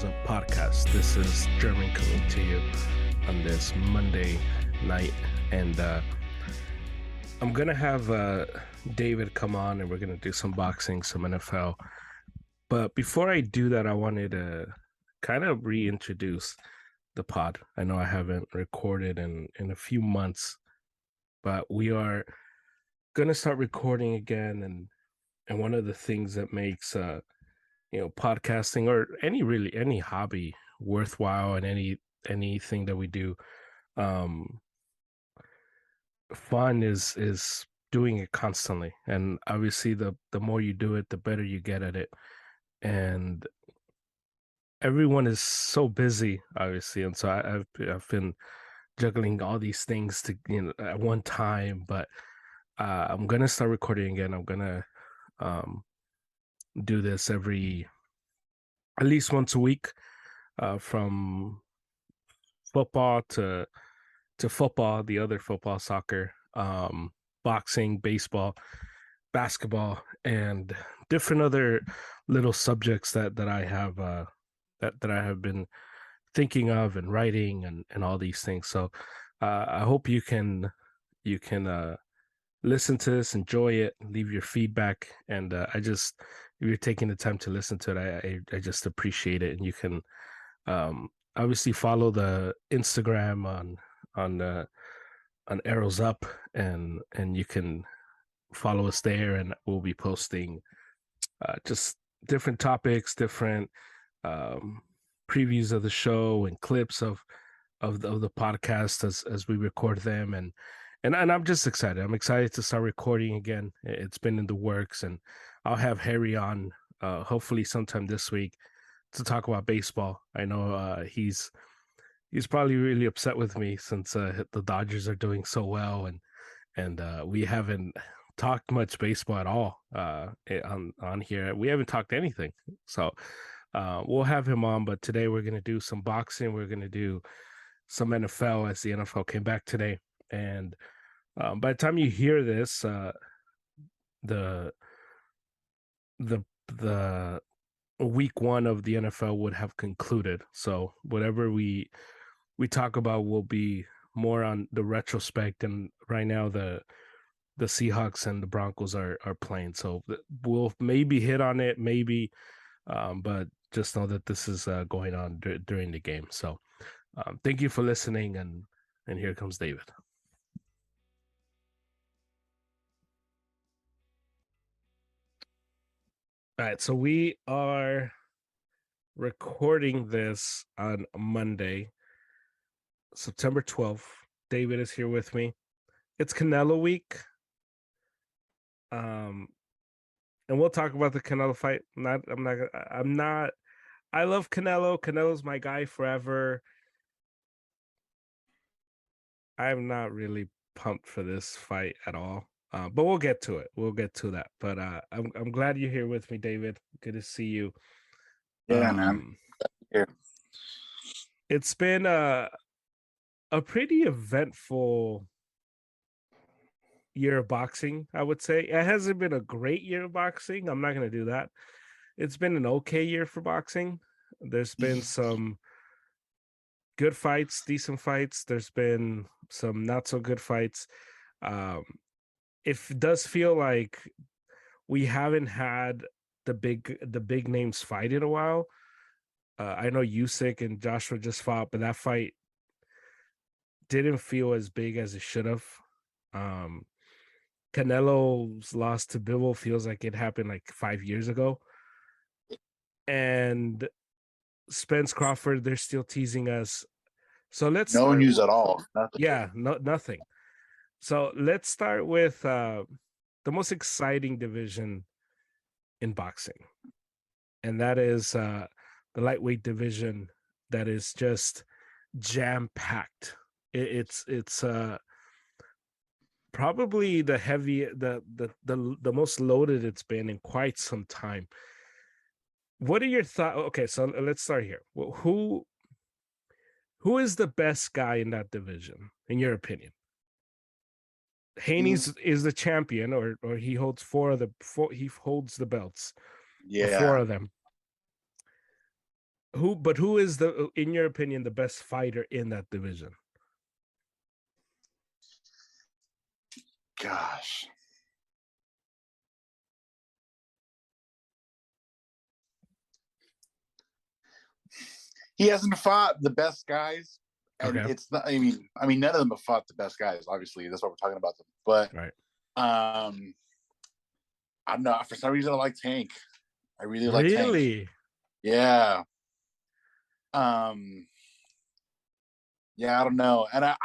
Up podcast. This is German coming to you on this Monday night, and I'm gonna have David come on, and we're gonna do some boxing, some NFL. But before I do that, I wanted to kind of reintroduce the pod. I know I haven't recorded in a few months, but we are gonna start recording again, and one of the things that makes podcasting or any hobby worthwhile, and anything that we do um fun is doing it constantly. And obviously the more you do it, the better you get at it. And everyone is so busy, obviously, and so I've been juggling all these things to at one time. But I'm gonna start recording again. I'm gonna um do this every at least once a week, from football to football, the other football, soccer, boxing, baseball, basketball, and different other little subjects that I have that I have been thinking of and writing and all these things. So I hope you can listen to this, enjoy it, leave your feedback, and if you're taking the time to listen to it, I just appreciate it. And you can obviously follow the Instagram on uh, on Arrows Up, and you can follow us there, and we'll be posting just different topics, different um, previews of the show and clips of the podcast as we record them. And I'm just excited. I'm excited to start recording again. It's been in the works, and I'll have Harry on hopefully sometime this week to talk about baseball. I know he's probably really upset with me since the Dodgers are doing so well, and we haven't talked much baseball at all on here. We haven't talked anything, so we'll have him on. But today we're gonna do some boxing. We're gonna do some NFL as the NFL came back today, and by the time you hear this, the the week one of the NFL would have concluded. So whatever we talk about will be more on the retrospect. And right now the Seahawks and the Broncos are playing, so we'll maybe hit on it, maybe, but just know that this is going on during the game. So thank you for listening, and here comes David. All right, so we are recording this on Monday, September 12th. David is here with me. It's Canelo week. And we'll talk about the Canelo fight. I'm not I love Canelo. Canelo's my guy forever. I'm not really pumped for this fight at all. But we'll get to it. We'll get to that. But I'm glad you're here with me, David. Good to see you. Yeah, man. Yeah. It's been a pretty eventful year of boxing, I would say. It hasn't been a great year of boxing. I'm not going to do that. It's been an okay year for boxing. There's been some good fights, decent fights. There's been some not so good fights. Um, it does feel like we haven't had the big names fight in a while. I know Usyk and Joshua just fought, but that fight didn't feel as big as it should have. Um, Canelo's loss to Bivol feels like it happened like 5 years ago. And Spence Crawford, they're still teasing us. So let's No start. news at all. Nothing. Yeah, nothing. So let's start with the most exciting division in boxing, and that is the lightweight division. That is just jam packed. It's probably the most loaded it's been in quite some time. What are your thoughts? Okay, so let's start here. Who is the best guy in that division, in your opinion? Haney's is the champion, or he holds he holds the belts. Yeah. 4 of them. Who is the in your opinion the best fighter in that division? Gosh. He hasn't fought the best guys, and Okay. it's not. I mean, none of them have fought the best guys. Obviously, that's what we're talking about them. But Right. um, I'm not. For some reason, I like Tank. I really like Tank. Really? Yeah. Um. Yeah. I don't know. And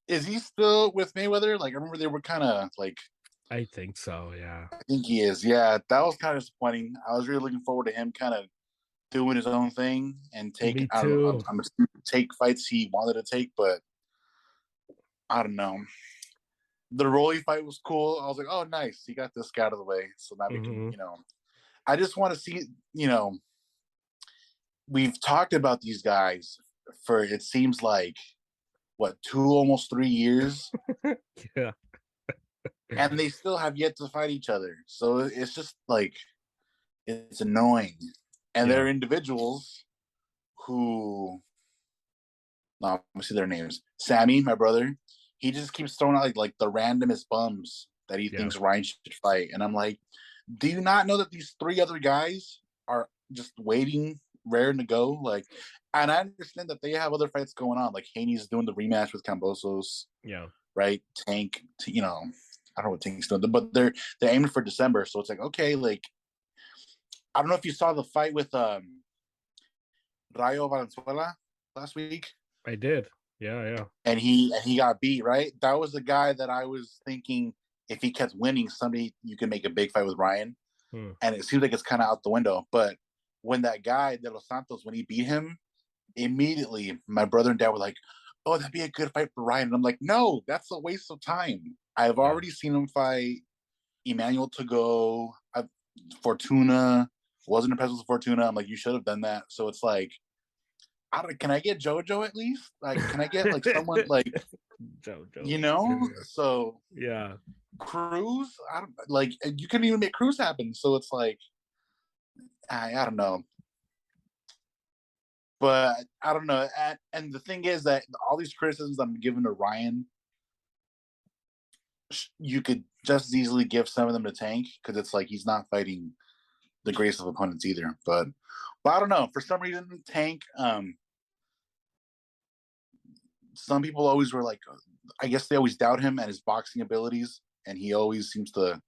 is he still with Mayweather? Like, I remember they were kind of like. I think so, yeah. I think he is. Yeah. That was kind of disappointing. I was really looking forward to him kind of doing his own thing and take. Me I don't. too. I'm take fights he wanted to take, but I don't know. The Rolly fight was cool. I was like, oh, nice. He got this guy out of the way. So now we can, Hmm. I just want to see, we've talked about these guys for, it seems like, what, almost 3 years? Yeah. And they still have yet to fight each other. So it's just like, it's annoying. And Yeah. they're individuals who, no, let me see their names. Sammy, my brother, he just keeps throwing out like the randomest bums that he Yeah. thinks Ryan should fight. And I'm like, do you not know that these three other guys are just waiting, raring to go? Like, and I understand that they have other fights going on. Like Haney's doing the rematch with Cambosos, Yeah. right? Tank, I don't know what Tank's doing, but they're aiming for December. So it's like, okay, like I don't know if you saw the fight with Rayo Valenzuela last week, I did. Yeah, yeah. and he got beat. Right, that was the guy that I was thinking if he kept winning, somebody you can make a big fight with Ryan. Hmm. And it seems like it's kind of out the window. But when that guy De Los Santos, when he beat him, immediately my brother and dad were like, "Oh, that'd be a good fight for Ryan." And I'm like, "No, that's a waste of time. I've Yeah. already seen him fight Emmanuel Togo, Fortuna. Wasn't impressed with Fortuna. I'm like, you should have done that. So it's like, can I get JoJo at least? Like, can I get like someone like Jojo. So Yeah. Cruz, I don't like you couldn't even make Cruz happen. So it's like I don't know. But I don't know. And the thing is that all these criticisms I'm giving to Ryan, you could just as easily give some of them to Tank because it's like he's not fighting the greatest of opponents either. But I don't know. For some reason, Tank. Some people always were like, I guess they always doubt him and his boxing abilities, and he always seems to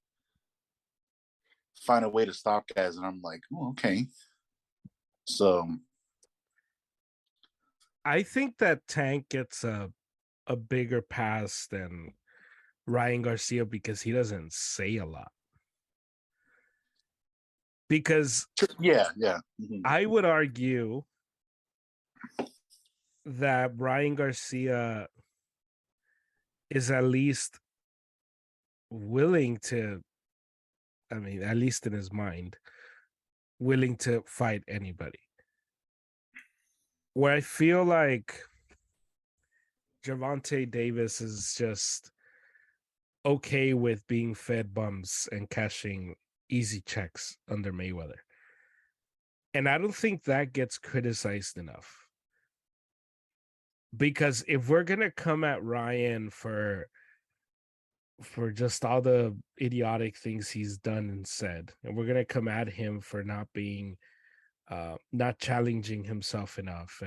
find a way to stop guys. And I'm like, oh, okay. So I think that Tank gets a bigger pass than Ryan Garcia because he doesn't say a lot. Because yeah, yeah. Mm-hmm. I would argue that Ryan Garcia is at least willing to, I mean, at least in his mind, willing to fight anybody. Where I feel like Gervonta Davis is just okay with being fed bums and cashing easy checks under Mayweather. And I don't think that gets criticized enough. Because if we're gonna come at Ryan for just all the idiotic things he's done and said, and we're gonna come at him for not being not challenging himself enough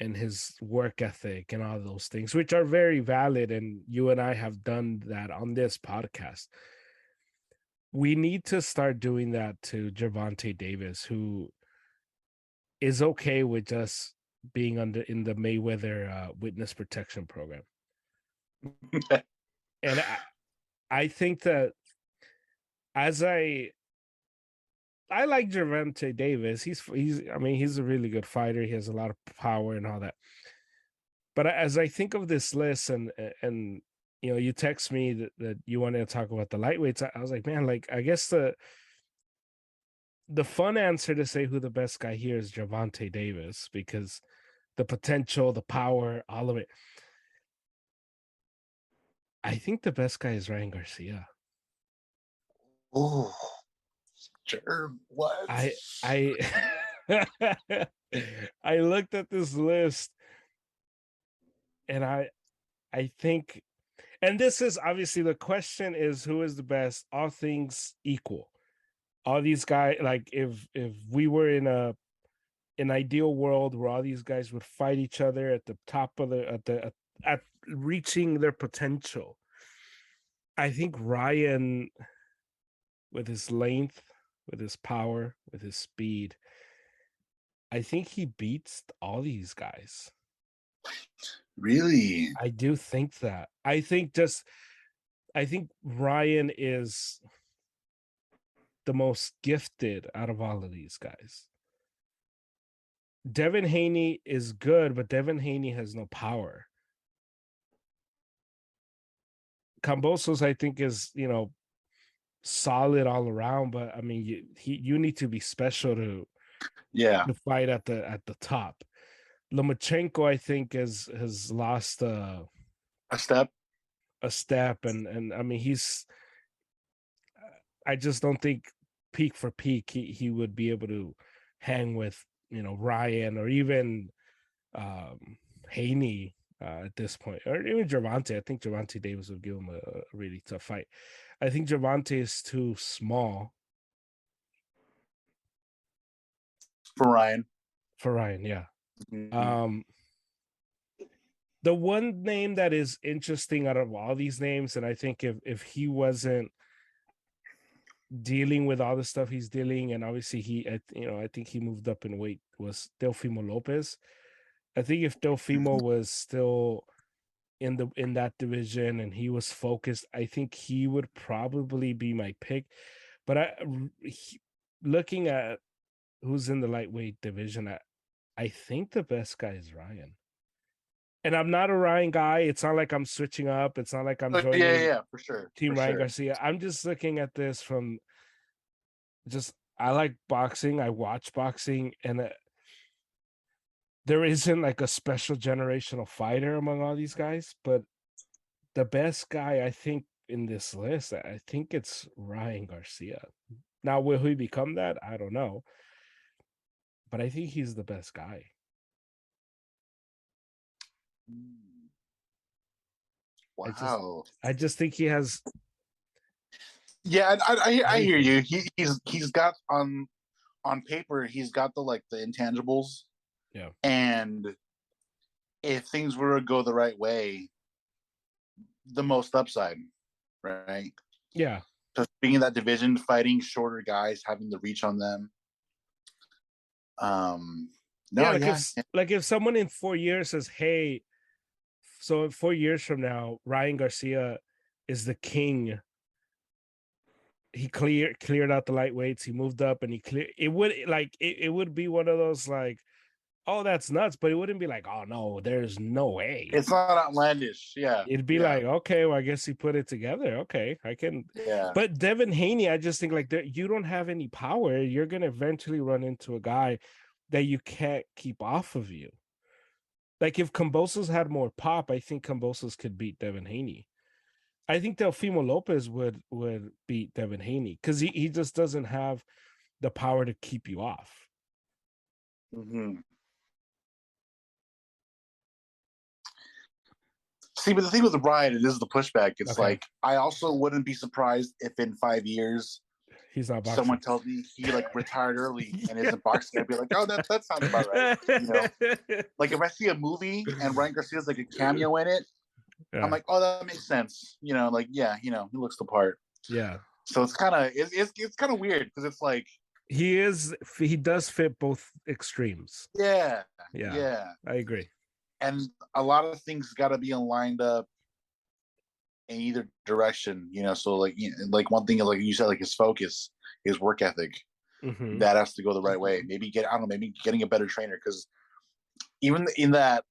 and his work ethic and all those things, which are very valid, and you and I have done that on this podcast. We need to start doing that to Gervonta Davis, who is okay with just being under in the Mayweather witness protection program. And I think that as I like Gervonta Davis. He's I mean he's a really good fighter. He has a lot of power and all that. But as I think of this list and you text me that you wanted to talk about the lightweights, I was like, man, like I guess the fun answer to say who the best guy here is Gervonta Davis because the potential, the power, all of it. I think the best guy is Ryan Garcia. oh, sure. What? I I I looked at this list and I think, and this is obviously the question is who is the best, all things equal. All these guys, like if we were in an ideal world where all these guys would fight each other at the top of at reaching their potential, I think Ryan, with his length, with his power, with his speed, I think he beats all these guys. Really? I do think that. I think Ryan is the most gifted out of all of these guys. Devin Haney is good, but Devin Haney has no power. Cambosos, I think, is solid all around, but I mean, you need to be special Yeah. to fight at the top. Lomachenko, I think, has lost A step. a step, and I mean, I just don't think peak for peak he would be able to hang with Ryan or even Haney at this point, or even Gervonta. I think Gervonta Davis would give him a really tough fight. I think Gervonta is too small For Ryan. for Ryan. Yeah. Mhm. Um, the one name that is interesting out of all these names, and I think if he wasn't dealing with all the stuff he's dealing, and obviously I think he moved up in weight, was Teofimo Lopez. I think if Teofimo was still in that division and he was focused, I think he would probably be my pick. But looking at who's in the lightweight division, I think the best guy is Ryan. And I'm not a Ryan guy. It's not like I'm switching up. It's not like I'm Oh, yeah, joining yeah, for sure, Team for Ryan sure. Garcia. I'm just looking at this from just I like boxing. I watch boxing, and there isn't like a special generational fighter among all these guys. But the best guy, I think, in this list, I think it's Ryan Garcia. Now, will he become that? I don't know, but I think he's the best guy. Mm. I just, Wow. I just think he has Yeah, I hear everything. you. He's got on paper he's got the intangibles, Yeah, and if things were to go the right way, the most upside, right? yeah, So being in that division, fighting shorter guys, having the reach on them. yeah. No, yeah, Like if someone in 4 years says, "Hey, so in 4 years from now, Ryan Garcia is the king. He cleared out the lightweights. He moved up, and he cleared. It would be one of those like, oh, that's nuts. But it wouldn't be like, oh no, there's no way. it's not outlandish. Yeah, It'd be yeah, like, okay, well, I guess he put it together. Okay, I can. yeah. But Devin Haney, I just think like you don't have any power. You're gonna eventually run into a guy that you can't keep off of you. Like if Cambosos had more pop, I think Cambosos could beat Devin Haney. I think Delfimo Lopez would beat Devin Haney because he just doesn't have the power to keep you off. Hmm. See, but the thing with Ryan, it is the pushback. It's Okay, like I also wouldn't be surprised if in 5 years he's not someone boxing. tells me he retired early and Yeah. isn't boxing. I'd be like, oh, that sounds about right. Like if I see a movie and Ryan Garcia's like a cameo in it, I'm Yeah, like, oh, that makes sense. Like yeah, he looks the part. yeah. So it's kind of weird because it's like, He does fit both extremes. yeah, Yeah, yeah, I agree. and a lot of things got to be lined up in either direction. So like one thing is like you said, like his focus, his work ethic, Hmm. that has to go the right way. Maybe I don't know, maybe getting a better trainer because even in that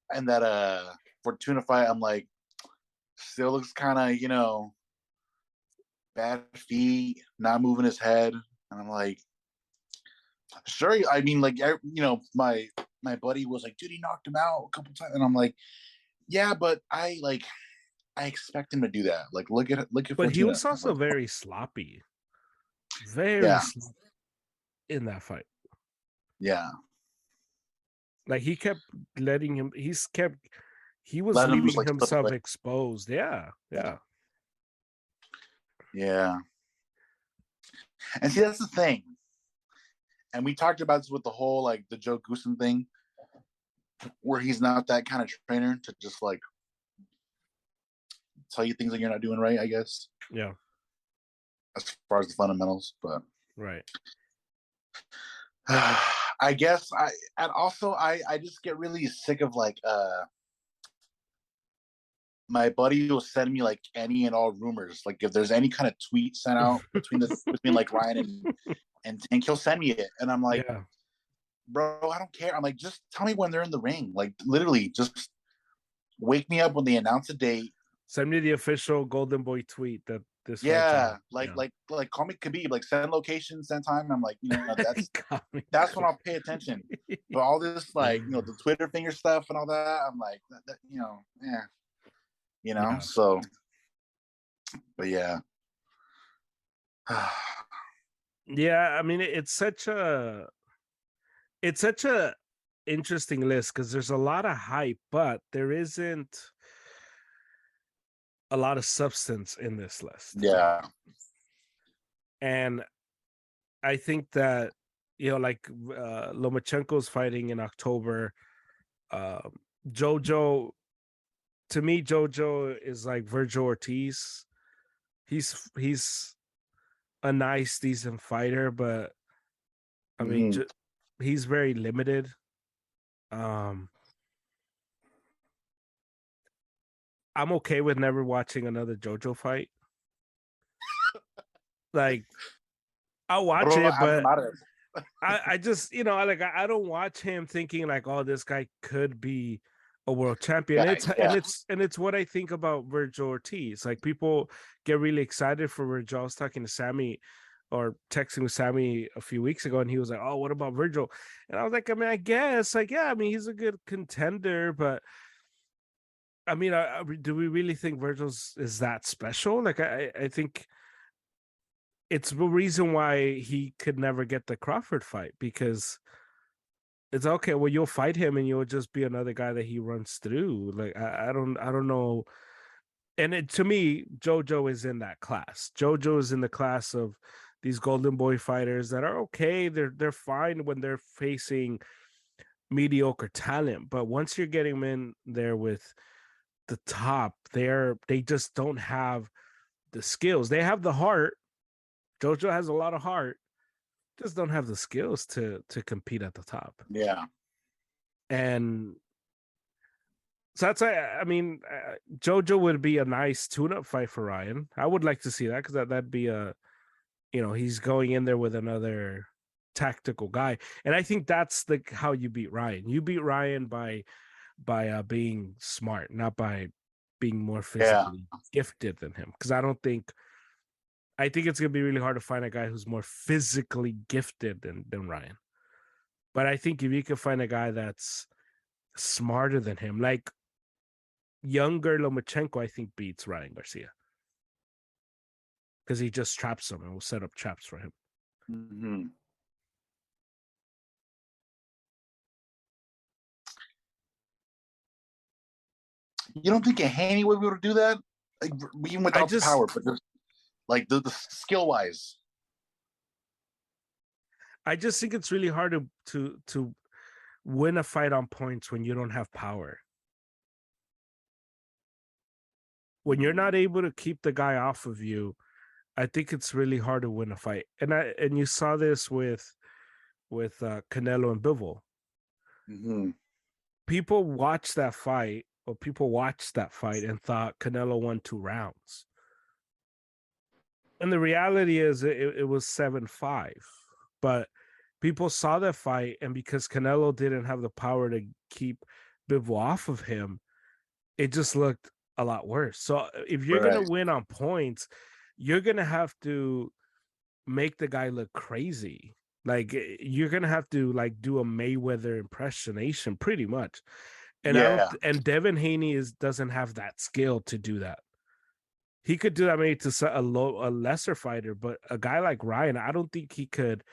Fortuna fight, I'm like still looks kind of bad feet, not moving his head, and I'm like, sure. I mean, like my buddy was like, dude, he knocked him out a couple times, and I'm like, yeah, but I expect him to do that. Like, look at But he Fortuna. was also very sloppy, very Yeah, sloppy in that fight. yeah. Like he kept letting him. He was Let him just leaving like slip himself away. exposed. Yeah, Yeah, yeah, yeah. And see, that's the thing. And we talked about this with the whole like the Joe Goosen thing, where he's not that kind of trainer to just like tell you things that you're not doing right. I guess yeah. as far as the fundamentals, but Right. I guess I and also I just get really sick of like my buddy will send me like any and all rumors. Like if there's any kind of tweet sent out between like Ryan and Tank, he'll send me it, and I'm like, Yeah. bro, I don't care. I'm like, just tell me when they're in the ring. Like literally, just wake me up when they announce a date. Send me the official Golden Boy tweet that this fight's on. Yeah, like Yeah. like call me Khabib, like send location, send time. I'm like, Comic that's when I'll pay attention. But all this like the Twitter finger stuff and all that, I'm like yeah, Yeah. So, but yeah, Yeah. I mean, it's such a interesting list because there's a lot of hype, but there isn't a lot of substance in this list. yeah, And I think that like Lomachenko's fighting in October. Uh, Jojo, to me, Jojo is like Virgil Ortiz. He's a nice, decent fighter, but I mean, hmm he's very limited. Um, I'm okay with never watching another JoJo fight. Like, I'll watch bro, it, have him but out of it. I just I don't watch him thinking like, oh, this guy could be a world champion. Yeah, yeah, It's what I think about Virgil Ortiz. Like people get really excited for Virgil. I was talking to Sammy or texting with Sammy a few weeks ago, and he was like, "Oh, what about Virgil?" And I was like, "I mean, I guess, like, yeah, I mean, he's a good contender, but I mean, do we really think Virgil's is that special? Like, I think it's the reason why he could never get the Crawford fight because it's okay. Well, you'll fight him, and you'll just be another guy that he runs through. Like, I don't know. And to me, JoJo is in that class. JoJo is in the class of these Golden Boy fighters that are okay. They're fine when they're facing mediocre talent, but once you're getting them in there with the top, they just don't have the skills. They have the heart. JoJo has a lot of heart, just don't have the skills to compete at the top. yeah, And so that's I mean, JoJo would be a nice tune-up fight for Ryan. I would like to see that because that'd be a he's going in there with another tactical guy, and I think that's the how you beat Ryan. You beat Ryan by being smart, not by being more yeah, physically gifted than him. Because I think it's gonna be really hard to find a guy who's more physically gifted than Ryan. But I think if you can find a guy that's smarter than him, like younger Lomachenko, I think beats Ryan Garcia because he just traps him and will set up traps for him. hmm You don't think a Haney would be able to do that, like even I without the just power, but just like the skill wise? I just think it's really hard to win a fight on points when you don't have power. When you're not able to keep the guy off of you, I think it's really hard to win a fight. And you saw this with Canelo and Bivol. Mm-hmm. People watched that fight and thought Canelo won 2 rounds. And the reality is it was 7-5. But people saw that fight, and because Canelo didn't have the power to keep Bivol off of him, it just looked a lot worse. So if you're gonna Right. win on points, you're gonna have to make the guy look crazy. Like you're gonna have to like do a Mayweather impersonation pretty much. And I don't Yeah. and Devin Haney doesn't have that skill to do that. He could do that maybe to a lesser fighter, but a guy like Ryan, I don't think he could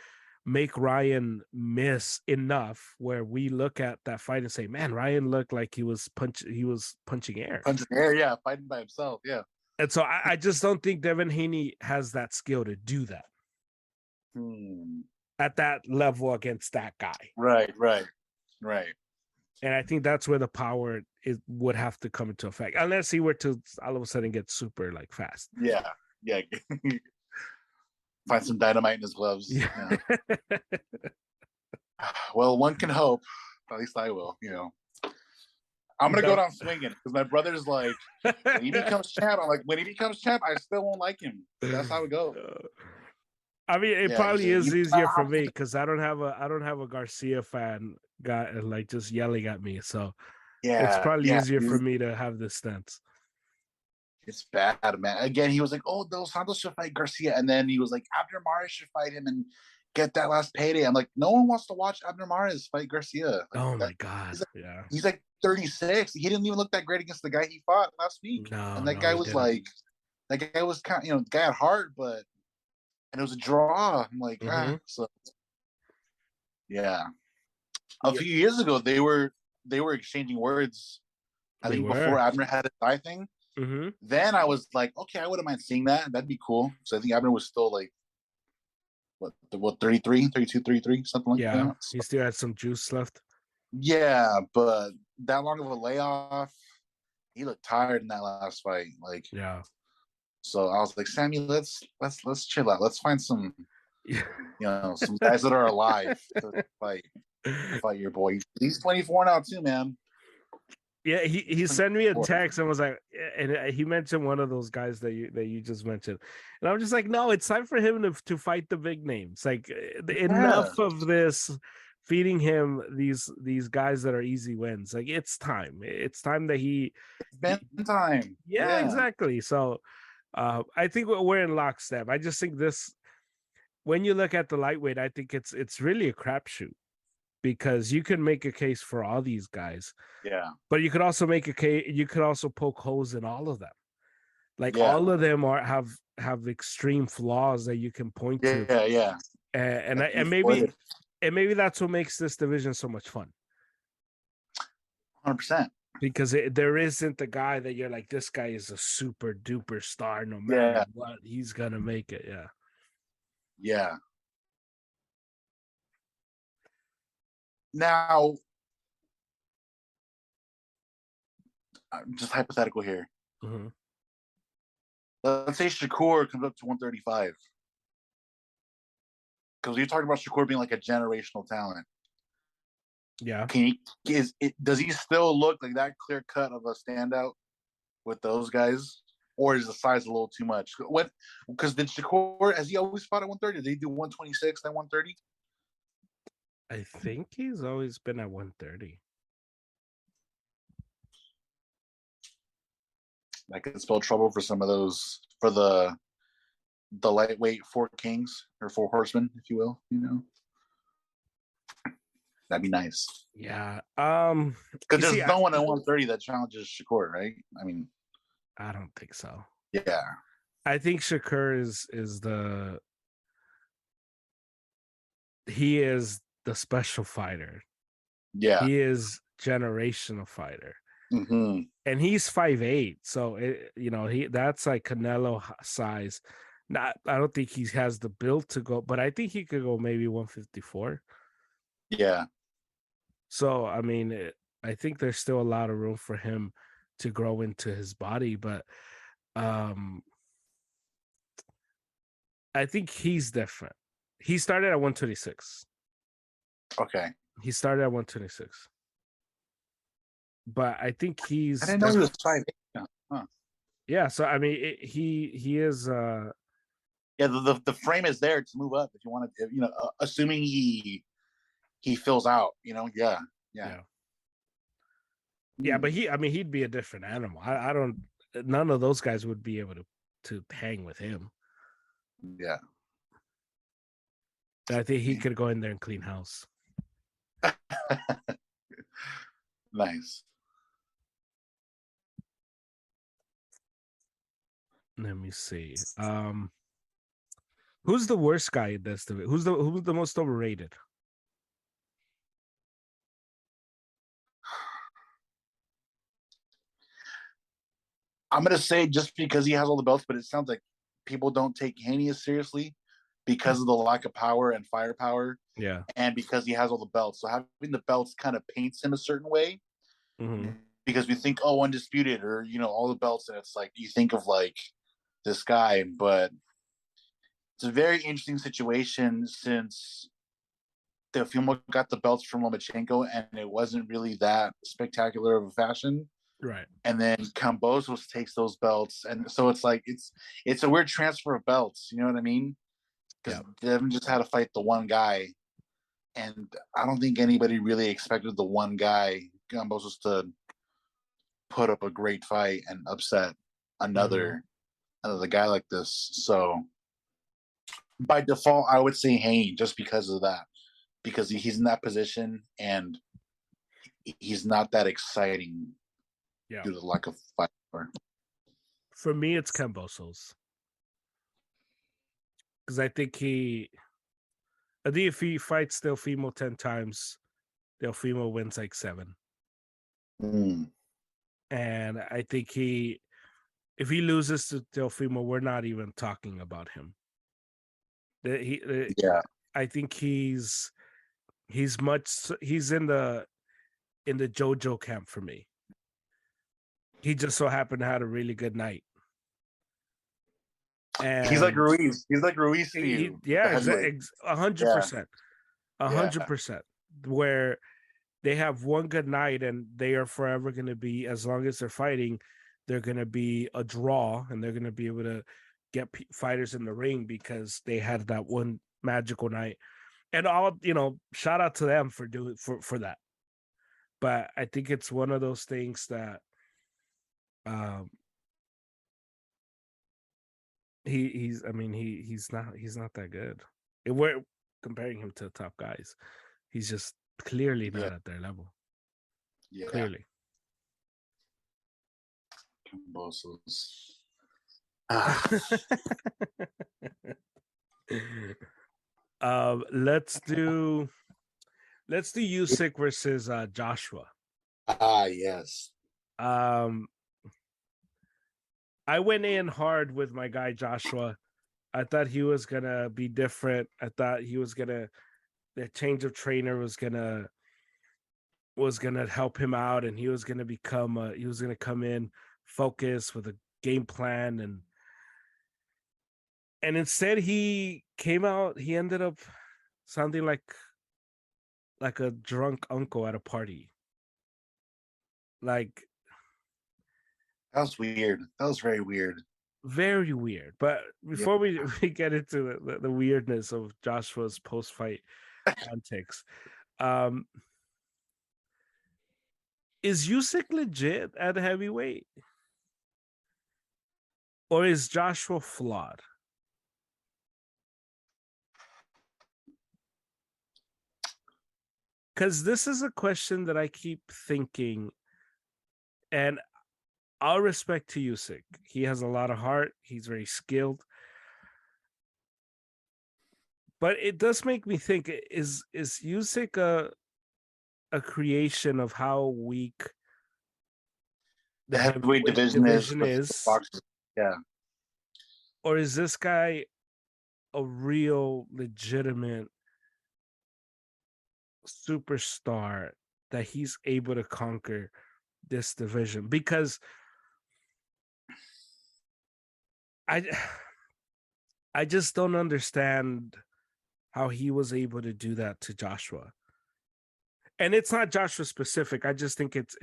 make Ryan miss enough where we look at that fight and say, "Man, Ryan looked like he was punching air." Punching air, yeah, fighting by himself, yeah. And so I just don't think Devin Haney has that skill to do that Hmm. at that level against that guy. Right, right, right. And I think that's where the power would have to come into effect, unless he were to all of a sudden get super like fast. Yeah, yeah. Find some dynamite in his gloves. Yeah. Yeah. Well, one can hope. At least I will. I'm gonna go down swinging because my brother's like, when he becomes champ, I'm like, when he becomes champ, I still won't like him. That's how it goes. I mean, it Yeah, he's probably like, is easier for me because I don't have a Garcia fan guy like just yelling at me. So it's yeah, probably yeah. easier for me to have this stance. It's bad, man. Again, he was like, "Oh, Dos Santos should fight Garcia," and then he was like, "Abner Mares should fight him and get that last payday." I'm like, no one wants to watch Abner Mares fight Garcia. Like Oh that. my god, yeah. He's like 36. He didn't even look that great against the guy he fought last week, and No, that no, guy he was didn't. like, that guy was kind. The guy had heart, but and it was a draw. I'm like, Mm-hmm. so yeah. A Yeah, few years ago, they were exchanging words. I they think before were. Abner had a thigh thing. Mm-hmm. Then I was like, okay, I wouldn't mind seeing that. That'd be cool. So I think Abner was still like what 33, 32, 33, something like Yeah, that. he So, still had some juice left. yeah, but that long of a layoff, he looked tired in that last fight. Like, Yeah. so I was like, Sammy, let's chill out. Let's find Yeah. some guys that are alive to fight your boy. He's 24 now too, man. Yeah, He's he sent me a 24. text and was like, and he mentioned one of those guys that you just mentioned, and I'm just like, no, it's time for him to fight the big names. Like Yeah, enough of this feeding him these guys that are easy wins. Like it's time. It's time that it's been time. yeah, Yeah, exactly. So I think we're in lockstep. I just think this when you look at the lightweight, I think it's really a crapshoot because you can make a case for all these guys, yeah, but you could also make a case. You could also poke holes in all of them. Like yeah, all of them have extreme flaws that you can point to, yeah, yeah. and That can be maybe exploited. that's what makes this division so much fun 100%. because there isn't a guy that you're like this guy is a super duper star no matter Yeah, what he's gonna make it. Yeah. yeah. Now, just hypothetical here. Mm-hmm. Let's say Shakur comes up to 135. Because you talked about Shakur being like a generational talent. Yeah. Does he still look like that clear cut of a standout with those guys? Or is the size a little too much? Because did Shakur, has he always fought at 130? Did he do 126 then 130? I think he's always been at 130. That could spell trouble for some of those, for the lightweight four kings or four horsemen, if you will. That'd be nice. Yeah. Because You see, there's no one at 130 that challenges Shakur, right? I mean, I don't think so. yeah, I think Shakur is the he is the special fighter. yeah. He is generational fighter. Mm-hmm. And he's 5'8", so he that's like Canelo size. Not, I don't think he has the build to go, but I think he could go maybe 154. Yeah, So I mean, I think there's still a lot of room for him to grow into his body, but um, I think he's different. He started at 126. okay. He started at 126, but I think I he's didn't know he was 5'8". Huh. yeah. So I mean, he is Yeah, the frame is there to move up if you want to. Assuming he fills out. Yeah, yeah, yeah. Yeah, but hmm. I mean, he'd be a different animal. I don't. None of those guys would be able to hang with him. Yeah. I think he could go in there and clean house. Nice. Let me see. Who's the worst guy in this division? Who's the most overrated? I'm gonna say just because he has all the belts, but it sounds like people don't take Haney as seriously because of the lack of power and firepower, Yeah. and because he has all the belts. So having the belts kind of paints him a certain way Hmm. because we think, oh, undisputed, or all the belts, and it's like you think of like this guy, but it's a very interesting situation since Teofimo got the belts from Lomachenko, and it wasn't really that spectacular of a fashion. Right. And then Cambosos takes those belts, and so it's like it's a weird transfer of belts. You know what I mean? Because Yeah. Devin just had to fight the one guy, and I don't think anybody really expected the one guy Cambosos to put up a great fight and upset Hmm. another guy like this. So by default, I would say Hayne just because of that, because he's in that position and he's not that exciting Yeah. due to the lack of fire. For me, it's Cambosos because I think if he fights Delfimo 10 times, Delfimo wins like 7, Mm, and I think if he loses to Delfimo, we're not even talking about him. yeah, I think he's in the JoJo camp for me. He just so happened to have a really good night, he's like and Ruiz. He's like Ruiz to you with the yeah, heavyweight. exactly, 100%, a Yeah, hundred percent. Where they have one good night and they are forever going to be, as long as they're fighting, they're going to be a draw and they're going to be able to get fighters in the ring because they had that one magical night. And shout out to them for doing for that. But I think it's one of those things that um he's I mean he's not that good. If we're comparing him to top guys, he's just clearly yeah, not at their level. yeah. Clearly. Cambosos. Ah, um, let's do let's do Usyk versus Joshua. yes. Um, I went in hard with my guy Joshua. I thought he was gonna be different. I thought he was gonna the change of trainer was gonna help him out, and he was gonna come in focused with a game plan, and instead he came out. He ended up sounding like a drunk uncle at a party. Like That was weird. That was very weird. very weird. But Yeah. before we get into the weirdness of Joshua's post fight antics, um, is Usyk legit at heavyweight, or is Joshua flawed? Because this is a question that I keep thinking, and all respect to Usyk, he has a lot of heart. He's very skilled, but it does make me think: is Usyk a creation of how weak the The heavyweight heavyweight division is division with is, boxers. Yeah. or is this guy a real legitimate superstar that he's able to conquer this division? Because I I just don't understand how he was able to do that to Joshua. And it's not Joshua specific. I just think it's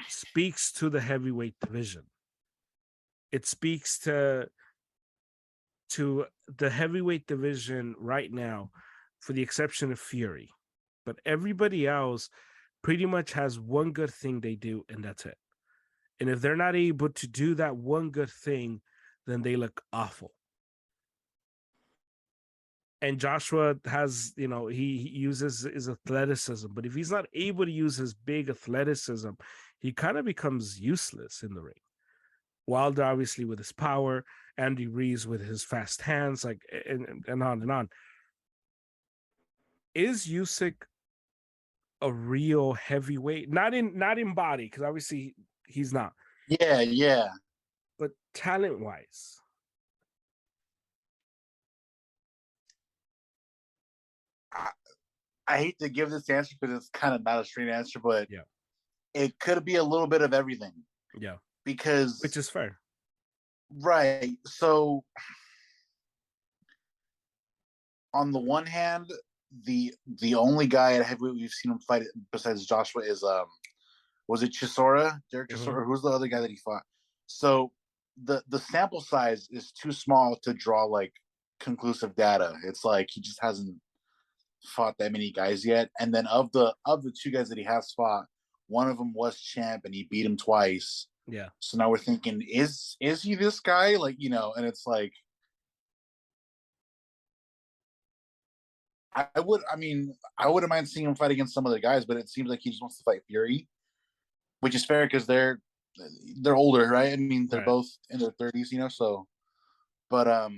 speaks to the heavyweight division. It speaks to the heavyweight division right now, for the exception of Fury. But everybody else pretty much has one good thing they do, and that's it. And if they're not able to do that one good thing, then they look awful. And Joshua has, he uses his athleticism, but if he's not able to use his big athleticism, he kind of becomes useless in the ring. Wilder obviously with his power, Andy Ruiz with his fast hands, like and on and on. Is Usyk a real heavyweight? Not in body, because obviously he's not, Yeah, yeah. but talent wise, I, I hate to give this answer because it's kind of not a straight answer, but yeah, it could be a little bit of everything yeah, which because is fair. right. So on the one hand, the only guy at heavyweight we've seen him fight besides Joshua is was it Chisora? Derek Mm-hmm. Chisora? Who's the other guy that he fought? So the sample size is too small to draw like conclusive data. It's like he just hasn't fought that many guys yet. And then of the two guys that he has fought, one of them was champ and he beat him twice. Yeah, So now we're thinking, is he this guy? Like, and it's like I wouldn't mind seeing him fight against some other guys, but it seems like he just wants to fight Fury, which is fair because they're older, right? I mean, they're right. both in their 30s, so but I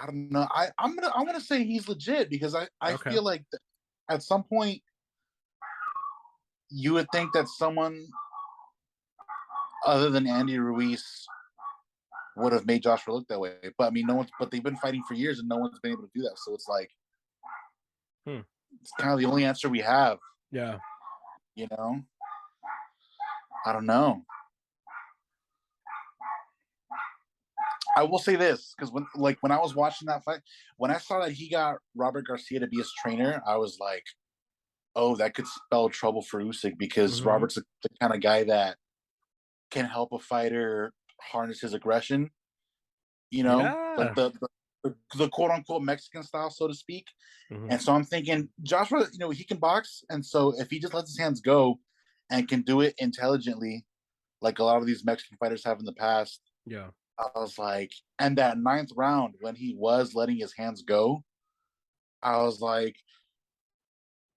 don't know. I'm gonna say he's legit because I Okay. feel like at some point you would think that someone other than Andy Ruiz would have made Joshua look that way. But I mean, no one's. But they've been fighting for years, and no one's been able to do that. So it's like Hmm. it's kind of the only answer we have. Yeah. You know, I don't know. I will say this because when I was watching that fight, when I saw that he got Robert Garcia to be his trainer, I was like, oh, that could spell trouble for Usyk because Mm-hmm. Robert's the kind of guy that can help a fighter harness his aggression. Like Yeah. the quote unquote Mexican style, so to speak. Mm-hmm. And so I'm thinking Joshua, he can box, and so if he just lets his hands go and can do it intelligently, like a lot of these Mexican fighters have in the past, Yeah. I was like, and that ninth round when he was letting his hands go, I was like,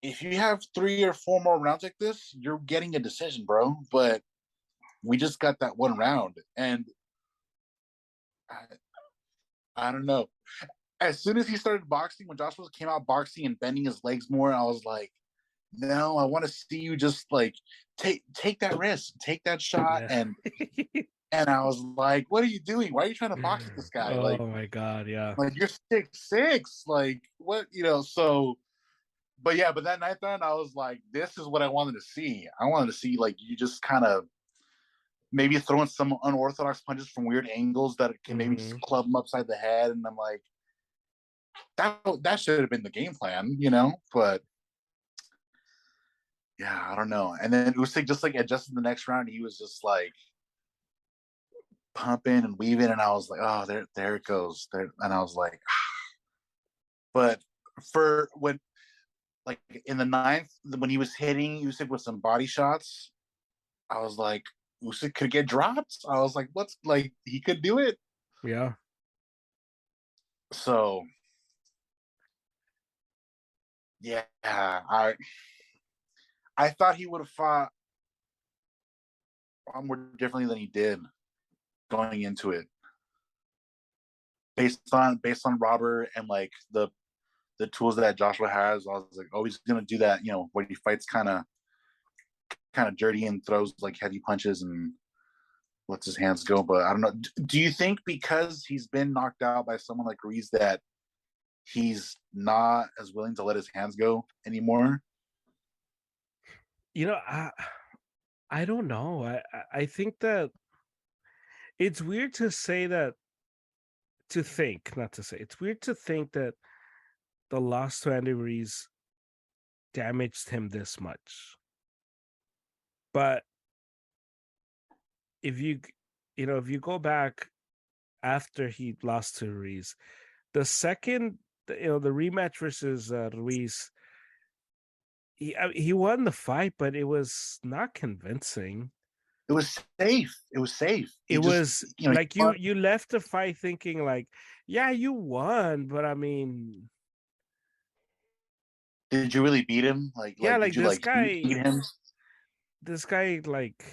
if you have 3 or 4 more rounds like this, you're getting a decision, bro. But we just got that one round, and I, I don't know. As soon as he started boxing, when Joshua came out boxing and bending his legs more, I was like, no, I want to see you just like take that risk, take that shot, Yeah. and I was like, what are you doing? Why are you trying to box with this guy? Oh my God. Yeah. Like you're 6'6", like what So, but yeah, but that night then I was like, this is what I wanted to see. I wanted to see like you just kind of maybe throwing some unorthodox punches from weird angles that can maybe just Mm-hmm. club him upside the head, and I'm like, that should have been the game plan, But yeah, I don't know. And then Usyk just like adjusted the next round. He was just like pumping and weaving, and I was like, oh, there it goes. There, and I was like, but for when like in the ninth when he was hitting Usyk with some body shots, I was like, Usyk could get dropped. I was like, what's like he could do it. Yeah. So yeah, I thought he would have fought more differently than he did going into it, based on Robert and like the tools that Joshua has. I was like, oh, he's gonna do that, when he fights kind of dirty and throws like heavy punches and lets his hands go. But I don't know. Do you think because he's been knocked out by someone like Ruiz that he's not as willing to let his hands go anymore? You know, I don't know. I think that it's weird to say that, to think, not to say. It's weird to think that the loss to Andy Ruiz damaged him this much. But if if you go back after he lost to Ruiz, the second, the rematch versus Ruiz, he won the fight, but it was not convincing. It was safe. It was safe. It He just, was like you left the fight thinking like, yeah, you won, but I mean, did you really beat him? Like, yeah, did like you like beat him? this guy, like.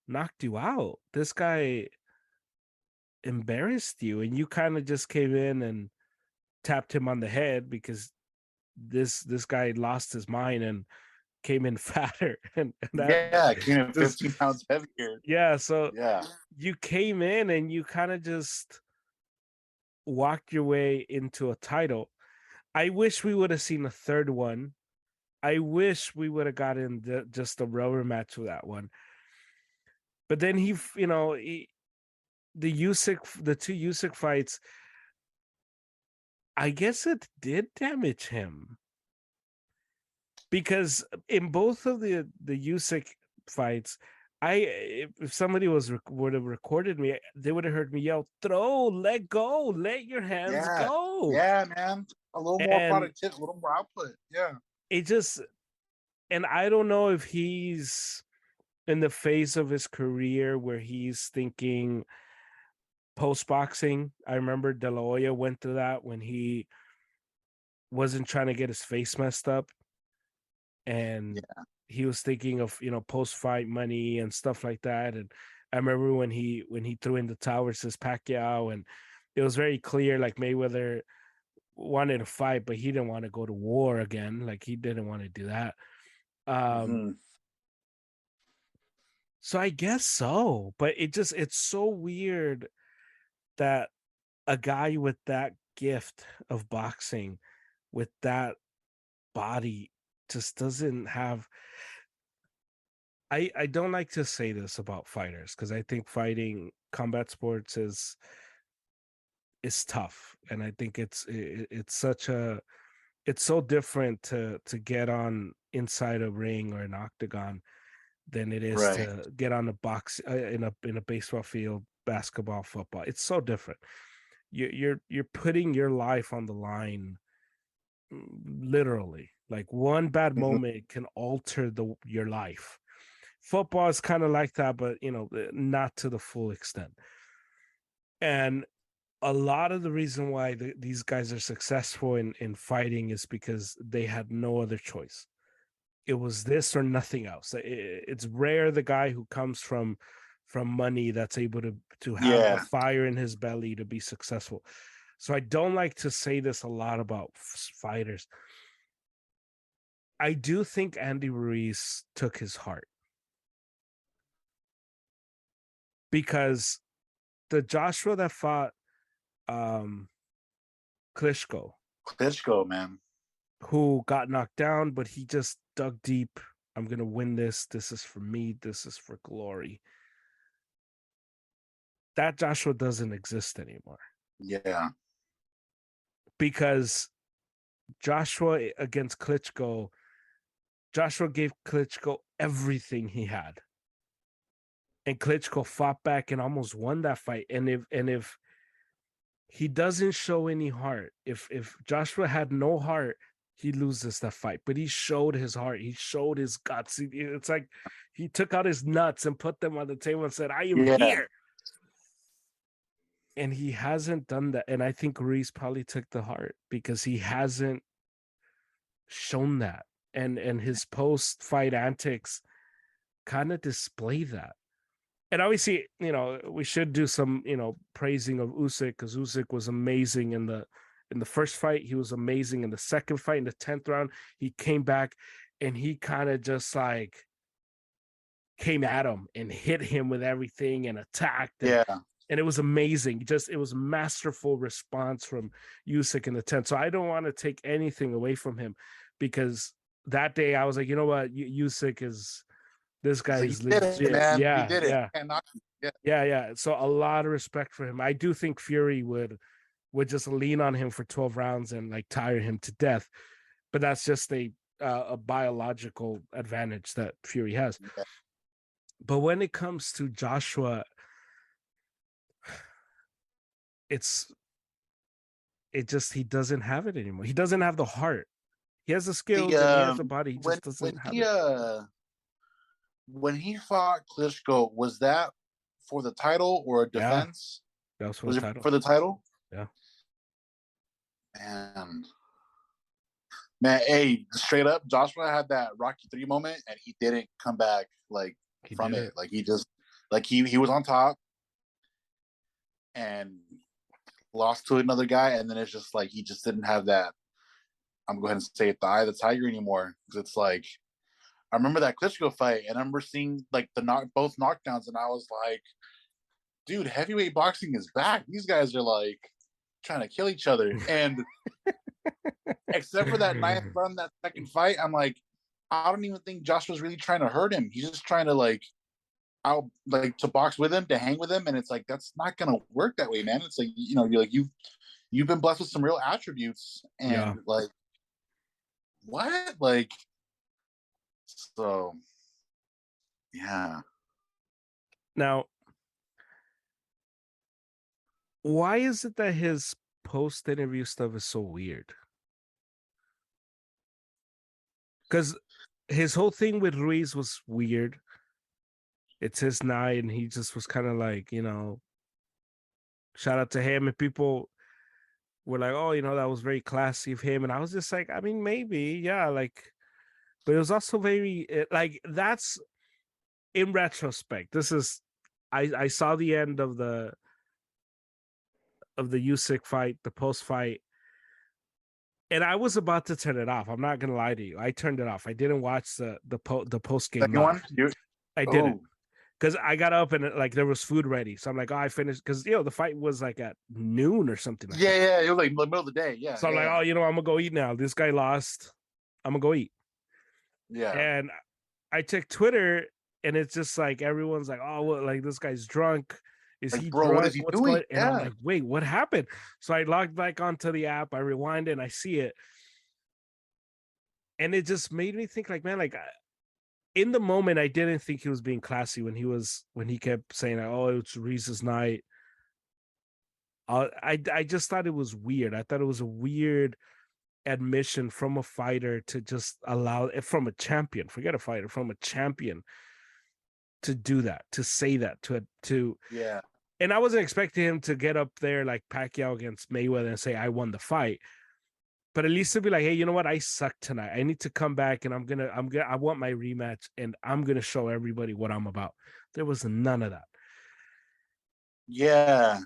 knocked you out. This guy embarrassed you, and you kind of just came in and tapped him on the head because this guy lost his mind and came in fatter, and that Yeah, came in just 15 pounds heavier. yeah. So Yeah. you came in and you kind of just walked your way into a title. I wish we would have seen a third one. I wish we would have gotten just a rubber match with that one. But then the two Usyk fights, I guess it did damage him because in both of the Usyk fights, if somebody would have recorded me, they would have heard me yell, "Throw, let go, let your hands Yeah. go," Yeah, man. A little more and productivity, a little more output. Yeah. it just and I don't know if he's in the phase of his career where he's thinking post boxing. I remember De La Hoya went through that when he wasn't trying to get his face messed up, and Yeah. he was thinking of post fight money and stuff like that. And I remember when he threw in the towel versus Pacquiao, and it was very clear like Mayweather wanted to fight, but he didn't want to go to war again. Like he didn't want to do that. Um, Hmm. so I guess so, but it's so weird that a guy with that gift of boxing, with that body, just doesn't have. I don't like to say this about fighters because I think fighting combat sports is tough, and I think it's so different to get on inside a ring or an octagon than it is Right. to get on a box in a baseball field, basketball, football. It's so different. You're putting your life on the line, literally. Like one bad Mhm. moment can alter the your life. Football is kind of like that, but not to the full extent. And a lot of the reason why these guys are successful in fighting is because they had no other choice. It was this or nothing else. It's rare the guy who comes from money that's able to have the Yeah. fire in his belly to be successful. So I don't like to say this a lot about fighters. I do think Andy Ruiz took his heart because the Joshua that fought um Klitschko, Klitschko, man. who got knocked down, but he just dug deep. I'm gonna win this. This is for me. This is for glory. That Joshua doesn't exist anymore Yeah. because Joshua against Klitschko, Joshua gave Klitschko everything he had, and Klitschko fought back and almost won that fight. And if he doesn't show any heart, if Joshua had no heart, he loses that fight. But he showed his heart. He showed his guts. It's like he took out his nuts and put them on the table and said, "I am Yeah. here." And he hasn't done that. And I think Ruiz probably took the heart because he hasn't shown that. And his post fight antics kind of display that. And obviously, we should do some, praising of Usyk because Usyk was amazing in the first fight. He was amazing in the second fight. In the 10th round, he came back and he kind of just like came at him and hit him with everything and attacked Yeah. and it was amazing. Just it was masterful response from Usyk in the 10th. So I don't want to take anything away from him because that day I was like, you know what, Usyk is this It's guy like, you is did it, legit. man. You Yeah, did it. yeah, Can't knock you. Yeah. yeah, yeah. So a lot of respect for him. I do think Fury would just lean on him for 12 rounds and like tire him to death. But that's just a biological advantage that Fury has. Yeah. But when it comes to Joshua, it's he doesn't have it anymore. He doesn't have the heart. He has the The skills and he has the body. He just when doesn't have he it. when he fought Klitschko, was that for the title or a Yeah, defense? that was for the Was it title. for the title? Yeah, Man, man, hey, straight up, Joshua had that Rocky 3 moment, and he didn't come back like he from didn't. it. Like he just Like he was on top and lost to another guy, and then it's just like he just didn't have that. I'm going to go ahead and say it, the eye of the tiger anymore, because it's like I remember that Klitschko fight, and I remember seeing like both knockdowns, and I was like, dude, heavyweight boxing is back. These guys are like trying to kill each other, and except for that ninth run, that second fight, I'm like, I don't even think Joshua's really trying to hurt him. He's just trying to like out like to box with him, to hang with him, and it's like that's not gonna work that way, man. It's like you're like you've been blessed with some real attributes, Yeah. and like what, like so yeah. Now, why is it that his post interview stuff is so weird? Because his whole thing with Ruiz was weird. It's his night, and he just was kind of like, shout out to him. And people were like, oh, that was very classy of him. And I was just like, I mean, maybe, yeah, like, but it was also very, like, that's in retrospect. This is, I saw the end of the Usyk fight, the post fight, and I was about to turn it off. I'm not gonna lie to you. I turned it off. I didn't watch the post game Second live. one, you I didn't oh because I got up and like there was food ready. So I'm like, oh, I finished because the fight was like at noon or something like that. yeah, it was like the middle of the day. Yeah, So I'm like, yeah, oh, I'm gonna go eat now. This guy lost. I'm gonna go eat. yeah. And I checked Twitter and it's just like everyone's like, oh, well, like this guy's drunk. Is Like, he bro, what is drunk? he What's doing? going? And I'm Yeah, like, wait, what happened? So I logged back onto the app. I rewind and I see it, and it just made me think, like, man, like in the moment, I didn't think he was being classy when he kept saying, "Oh, it's Reese's night." I just thought it was weird. I thought it was a weird admission from a fighter to just allow from a champion, forget a fighter, from a champion to do that, to say that, to yeah, and I wasn't expecting him to get up there like Pacquiao against Mayweather and say I won the fight, but at least to be like, hey, you know what? I suck tonight. I need to come back and I want my rematch and I'm gonna show everybody what I'm about. There was none of that. yeah,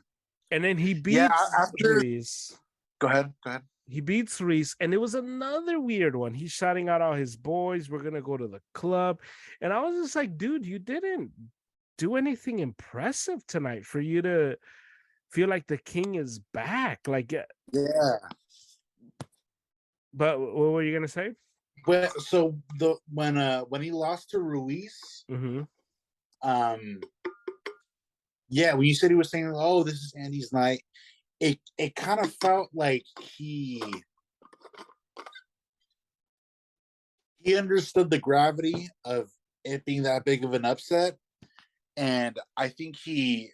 And then he yeah. beats After, Reese. go ahead, go ahead. He beats Reese, and it was another weird one. He's shouting out all his boys. We're gonna go to the club, and I was just like, dude, you didn't do anything impressive tonight for you to feel like the king is back. Like, Yeah. but what were you gonna say? So when he lost to Ruiz, Mm-hmm. um, yeah, when you said he was saying, "Oh, this is Andy's night," it kind of felt like he understood the gravity of it being that big of an upset, and I think he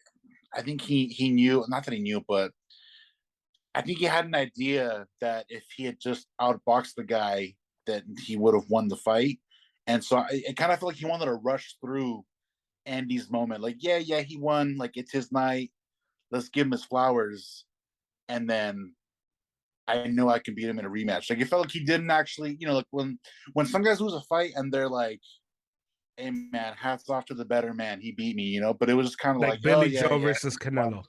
knew, not that he knew, but I think he had an idea that if he had just outboxed the guy, that he would have won the fight. And so it kind of felt like he wanted to rush through Andy's moment. Like, yeah, he won. Like, it's his night. Let's give him his flowers. And then I know I can beat him in a rematch. Like, it felt like he didn't actually, like when some guys lose a fight and they're like, "Hey man, hats off to the better man. He beat me." But it was just kind of Like like, "Oh Billy yeah, Joe yeah, versus Canelo.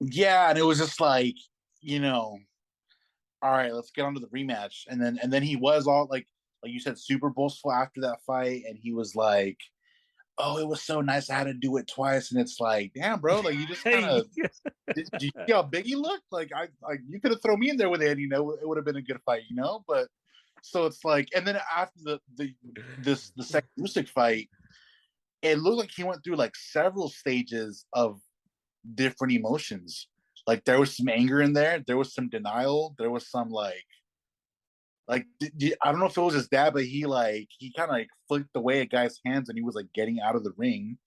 yeah," and it was just like, you know, all right, let's get on to the rematch. And then he was all like you said, super boastful after that fight, and he was like, "Oh, it was so nice. I had to do it twice." And it's like, damn, bro, like you just kind Hey, of did you see how big he looked? Like you could have thrown me in there with it, it would have been a good fight. But so it's like, and then after the second Usyk fight, it looked like he went through like several stages of different emotions. Like there was some anger in there was some denial, there was some I don't know if it was his dad, but he kind of like flicked away a guy's hands and he was like getting out of the ring,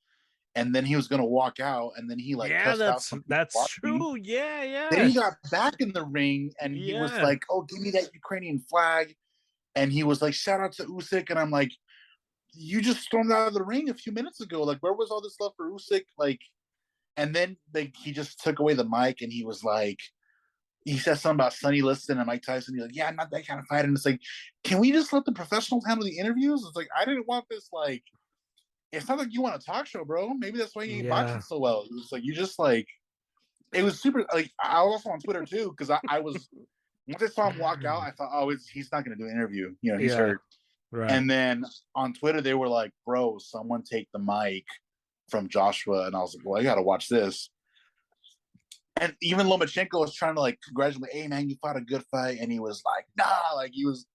and then he was gonna walk out, and then he like yeah, cussed out that's some people that's watching. true. Yeah, Then yeah, he got back in the ring and he was yeah. like, "Oh, give me that Ukrainian flag," and he was like, "Shout out to Usyk," and I'm like, "You just stormed out of the ring a few minutes ago. Like, where was all this love for Usyk?" Like, and then he just took away the mic and he was like, he said something about Sonny Liston and Mike Tyson. He's like, "Yeah, I'm not that kind of fighter." And it's like, can we just let the professionals handle the interviews? It's like, I didn't want this, like, it's not like you want a talk show, bro. Maybe that's why you ain't boxing Yeah, so well. It was like you just like it was super. Like I was also on Twitter too because I was once I saw him walk out, I thought, oh, he's not going to do an interview. You know, he's yeah, hurt. right. And then on Twitter, they were like, bro, someone take the mic from Joshua. And I was like, well, I got to watch this. And even Lomachenko was trying to like congratulate, hey, man, you fought a good fight. And he was like, nah, like he was.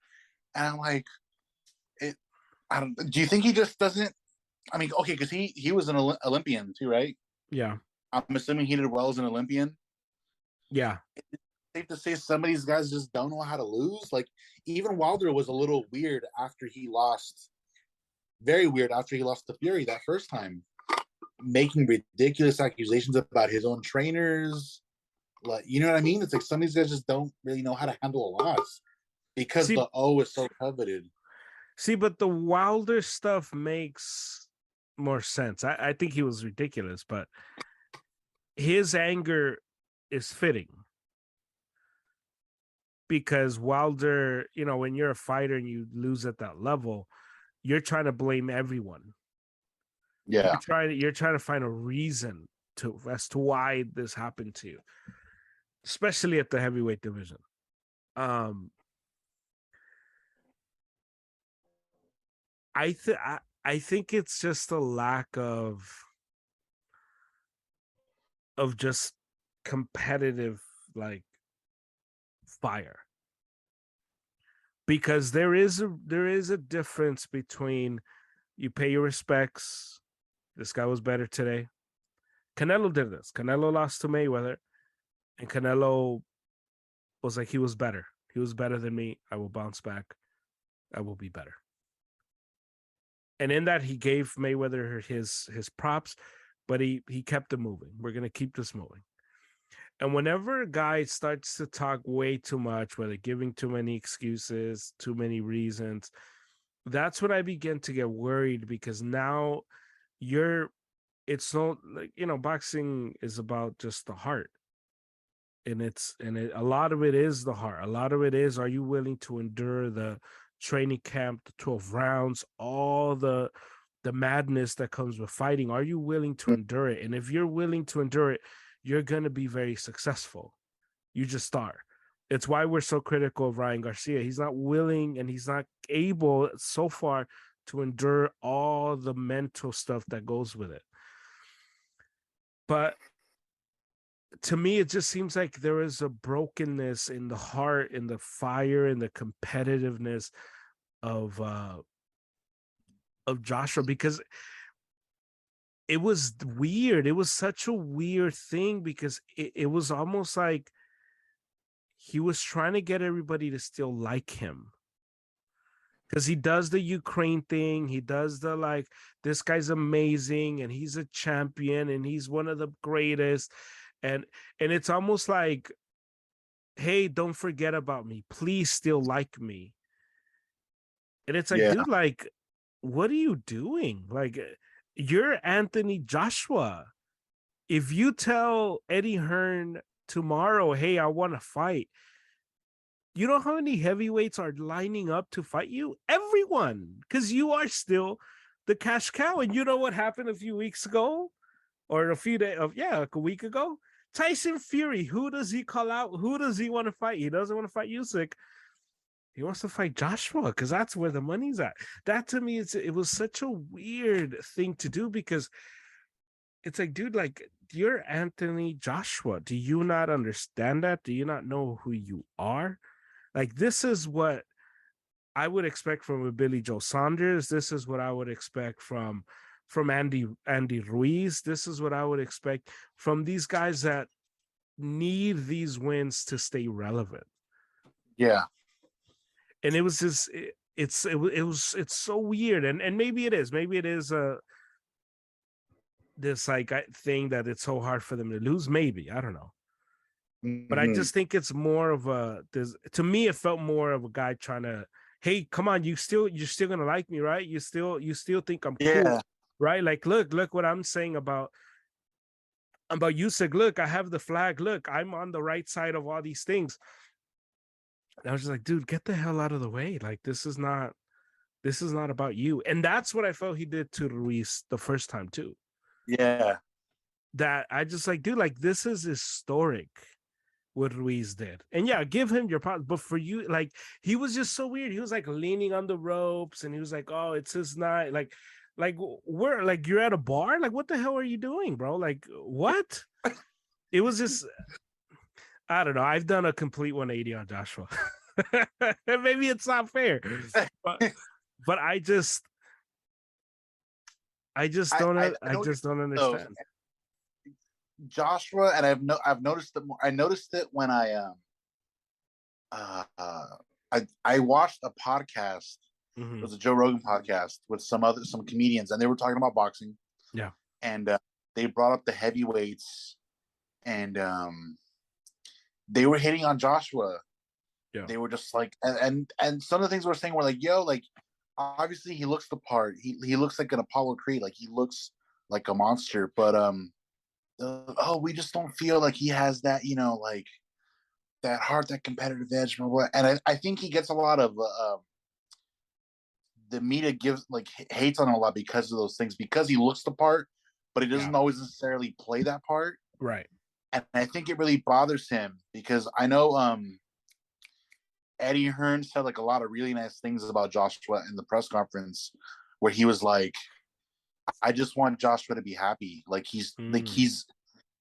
And I'm like, it, I don't, do you think he just doesn't? I mean, okay, because he was an Olympian too, right? Yeah, I'm assuming he did well as an Olympian. yeah. Safe to say some of these guys just don't know how to lose. Like even Wilder was a little weird after he lost, very weird after he lost to Fury that first time, making ridiculous accusations about his own trainers. Like you know what I mean? It's like some of these guys just don't really know how to handle a loss because See, the O is so coveted. but the Wilder stuff makes more sense. I think he was ridiculous, but his anger is fitting because Wilder, when you're a fighter and you lose at that level, you're trying to blame everyone. Yeah, You're trying to find a reason to as to why this happened to you, especially at the heavyweight division. Um, I think it's just a lack of just competitive like fire because there is a difference between you pay your respects. This guy was better today. Canelo did this. Canelo lost to Mayweather, and Canelo was like, he was better. He was better than me. I will bounce back. I will be better. And in that, he gave Mayweather his props, but he kept it moving. We're gonna keep this moving. And whenever a guy starts to talk way too much, whether giving too many excuses, too many reasons, that's when I begin to get worried because now you're it's not like boxing is about just the heart, and a lot of it is the heart. A lot of it is, are you willing to endure the training camp, the 12 rounds, all the madness that comes with fighting? Are you willing to endure it? And if you're willing to endure it, you're going to be very successful. You just are. It's why we're so critical of Ryan Garcia. He's not willing and he's not able so far to endure all the mental stuff that goes with it. But to me, it just seems like there is a brokenness in the heart, in the fire, in the competitiveness of uh of Joshua because it was weird. It was such a weird thing because it was almost like he was trying to get everybody to still like him. Because he does the Ukraine thing, he does the like, this guy's amazing and he's a champion and he's one of the greatest, and it's almost like, hey, don't forget about me, please still like me. And it's like, yeah, dude, like, what are you doing? Like, you're Anthony Joshua. If you tell Eddie Hearn tomorrow, hey, I want to fight, you know how many heavyweights are lining up to fight you? Everyone, because you are still the cash cow. And you know what happened a few weeks ago, or a few days of like a week ago? Tyson Fury. Who does he call out? Who does he want to fight? He doesn't want to fight Usyk. He wants to fight Joshua because that's where the money's at. That to me, it was such a weird thing to do because it's like, dude, like, you're Anthony Joshua. Do you not understand that? Do you not know who you are? Like, this is what I would expect from a Billy Joe Saunders. This is what I would expect from Andy Ruiz. This is what I would expect from these guys that need these wins to stay relevant. yeah, And it was just it's so weird, and maybe it is this like thing that it's so hard for them to lose. Maybe, I don't know. But I mm-hmm. just think it's more of a this to me it felt more of a guy trying to, hey, come on, you're still gonna like me, right? You still think I'm cool, Yeah, right? Like, look what I'm saying about you. Said, look, I have the flag, look, I'm on the right side of all these things. And I was just like, dude, get the hell out of the way. Like, This is not about you. And that's what I felt he did to Ruiz the first time too. Yeah. That I just like, dude, like this is historic what Ruiz did. And yeah, give him your props. But for you, like he was just so weird. He was like leaning on the ropes and he was like, oh, it's his night. Like we're like you're at a bar? Like, what the hell are you doing, bro? Like, what? It was just I don't know. I've done a complete 180 on Joshua. Maybe it's not fair. But but I just don't I I know what you're just don't though. understand. Joshua, and I've noticed it more. I noticed it when uh, uh I watched a podcast. It Mm-hmm. was a Joe Rogan podcast with some comedians, and they were talking about boxing, Yeah. and they brought up the heavyweights, and they were hitting on Joshua. Yeah. They were just like, and some of the things we were saying were like, yo, like obviously he looks the part. He looks like an Apollo Creed. Like he looks like a monster, but oh, we just don't feel like he has that, like that heart, that competitive edge. Blah, blah. And I think he gets a lot of the media gives like hates on him a lot because of those things, because he looks the part, but he Yeah. doesn't always necessarily play that part. Right. And I think it really bothers him because I know Eddie Hearn said like a lot of really nice things about Joshua in the press conference, where he was like, "I just want Joshua to be happy. Like Mm.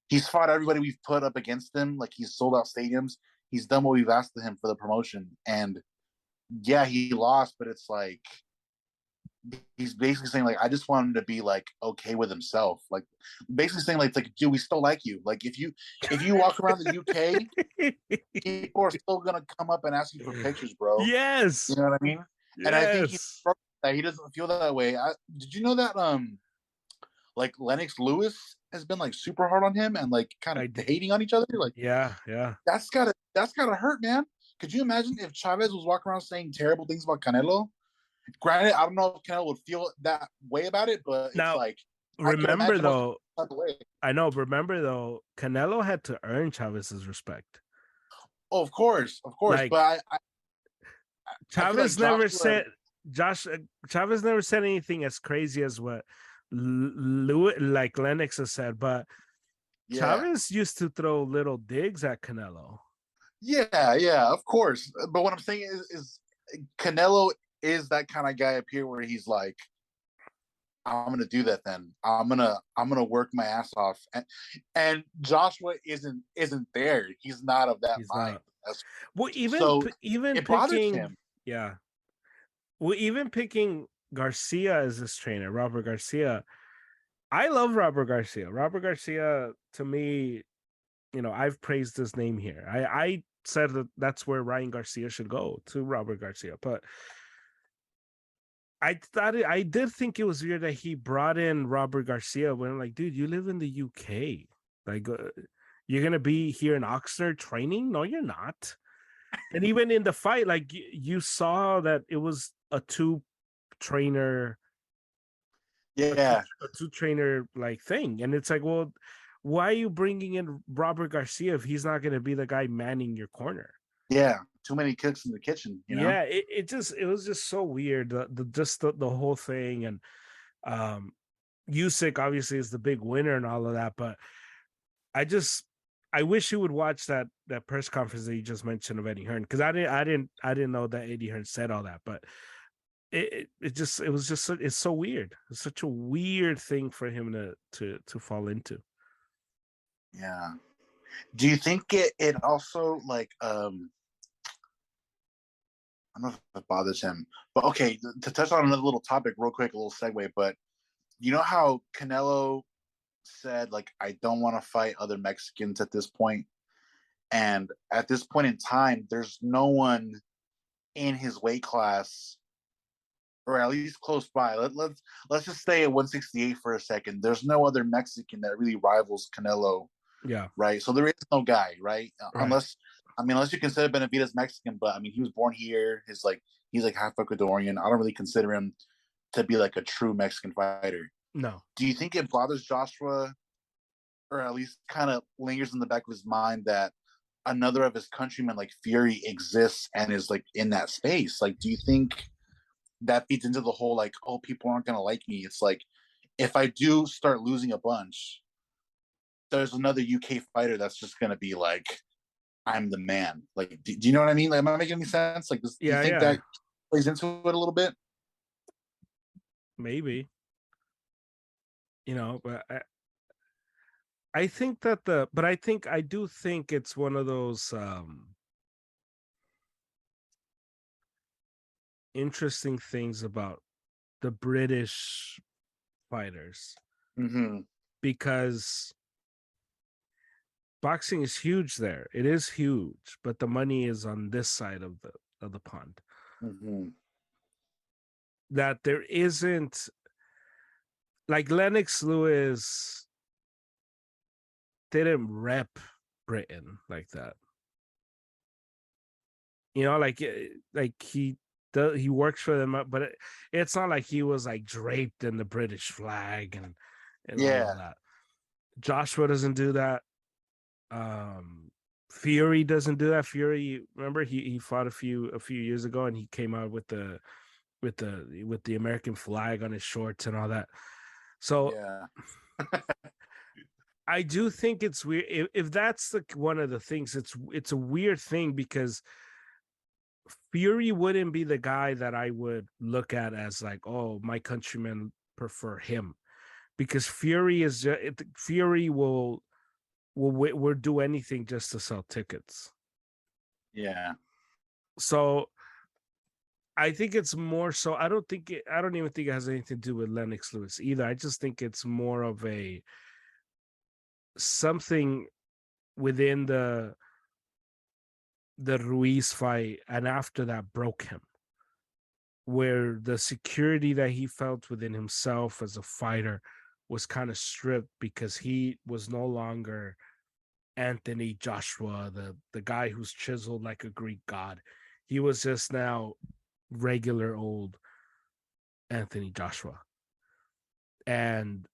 he's fought everybody we've put up against him. Like he's sold out stadiums. He's done what we've asked of him for the promotion. And yeah, he lost, but it's like he's basically saying like I just want him to be like okay with himself. Like basically saying like dude, we still like you. Like if you walk around the UK, people are still gonna come up and ask you for pictures, bro. You Yes. know what I mean? And I think Yes. he doesn't feel that way. Did you know that like Lennox Lewis has been like super hard on him and like kind of I did. hating on each other? Like Yeah. Yeah. that's gotta hurt, man. Could you imagine if Chavez was walking around saying terrible things about Canelo? Granted, I don't know if Canelo would feel that way about it, but it's Now, like I could remember imagine most though, type of way. I know, remember though, Canelo had to earn Chavez's respect. Oh, of course, Like but I feel like Chavez never Joshua, said Josh Chavez never said anything as crazy as what Lewis, like Lennox has said, but yeah, Chavez used to throw little digs at Canelo. yeah, of course. But what I'm saying is Canelo is that kind of guy up here where he's like, I'm gonna do that. Then I'm gonna work my ass off, and Joshua isn't there. He's not of that He's mind. not. Well, So even it bothers picking, him. yeah. Well, even picking Garcia as this trainer, Robert Garcia. I love Robert Garcia. Robert Garcia, to me, I've praised his name here. I said that that's where Ryan Garcia should go, to Robert Garcia. But I did think it was weird that he brought in Robert Garcia when I'm like, dude, you live in the UK. Like, you're gonna be here in Oxnard training? No, you're not. And even in the fight, like you saw that it was a trainer Yeah, a two trainer like thing, and it's like, well, why are you bringing in Robert Garcia if he's not going to be the guy manning your corner? yeah. Too many cooks in the kitchen, you know. Yeah, it was just so weird, the whole thing. And um Usyk obviously is the big winner and all of that, but I just I wish you would watch that press conference that you just mentioned of Eddie Hearn, because I didn't know that Eddie Hearn said all that. But it was just it's so weird. It's such a weird thing for him to fall into. Yeah. Do you think it also like I don't know if it bothers him, but okay, to touch on another little topic real quick, a little segue, but you know how Canelo said like I don't want to fight other Mexicans at this point, and at this point in time, there's no one in his weight class or at least close by. Let's just stay at 168 for a second. There's no other Mexican that really rivals Canelo, Yeah, right? So there is no guy, right? right. Unless you consider Benavidez Mexican, but I mean he was born here. He's like half Ecuadorian. I don't really consider him to be like a true Mexican fighter. No. Do you think it bothers Joshua, or at least kind of lingers in the back of his mind, that another of his countrymen like Fury exists and is like in that space? Like, do you think that feeds into the whole like, oh, people aren't gonna like me. It's like if I do start losing a bunch, there's another UK fighter that's just gonna be like, I'm the man. Like, do you know what I mean? Like, am I making any sense? Like, do you Yeah, think yeah, that plays into it a little bit? maybe. But I think that but I do think it's one of those interesting things about the British fighters Mm-hmm. because boxing is huge there. It is huge, but the money is on this side of the pond. Mm-hmm. That there isn't like Lennox Lewis didn't rep Britain like that. Like he works for them, but it's not like he was like draped in the British flag and all of Yeah. that. Joshua doesn't do that. Fury doesn't do that. Fury, remember he fought a few years ago and he came out with the American flag on his shorts and all that. So Yeah. I do think it's weird if that's one of the things. It's a weird thing because Fury wouldn't be the guy that I would look at as like, oh, my countrymen prefer him because Fury will do anything just to sell tickets. Yeah. So I think it's more so. I don't even think it has anything to do with Lennox Lewis either. I just think it's more of a something within the Ruiz fight, and after that broke him, where the security that he felt within himself as a fighter was kind of stripped because he was no longer Anthony Joshua, the guy who's chiseled like a Greek god. He was just now regular old Anthony Joshua. And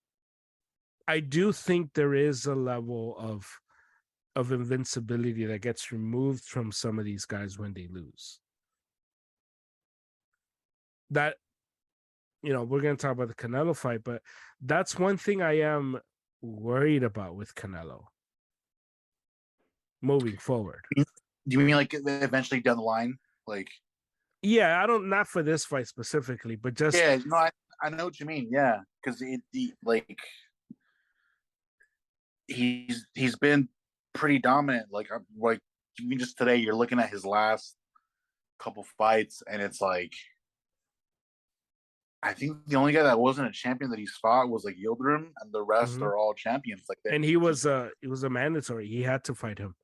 I do think there is a level of invincibility that gets removed from some of these guys when they lose. That we're going to talk about the Canelo fight, but that's one thing I am worried about with Canelo moving forward. Do you mean like eventually down the line? Like, Yeah, I don't not for this fight specifically, but just yeah, no, I know what you mean. Yeah, because like he's been pretty dominant. Like even just today, you're looking at his last couple fights, and it's like I think the only guy that wasn't a champion that he's fought was like Yildirim, and the rest mhm. are all champions. Like that, And he was a mandatory. He had to fight him.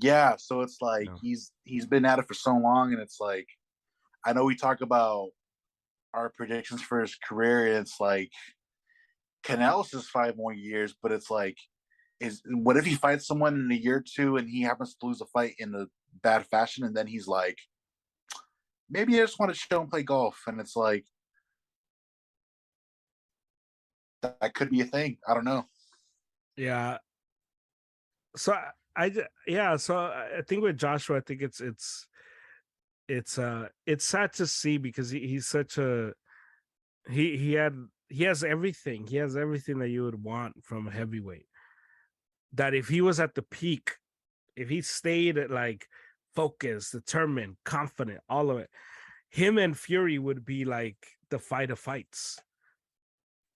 yeah. So it's like No. he's been at it for so long, and it's like I know we talk about our predictions for his career, and it's like Canales is 5 more years, but it's like is what if he fights someone in a year or two and he happens to lose a fight in a bad fashion, and then he's like, maybe I just want to show him play golf, and it's like that could be a thing. I don't know. Yeah. So yeah. So I think with Joshua, I think it's sad to see because he's such a he has everything. He has everything that you would want from a heavyweight. That if he was at the peak, if he stayed at like focused, determined, confident, all of it, him and Fury would be like the fight of fights.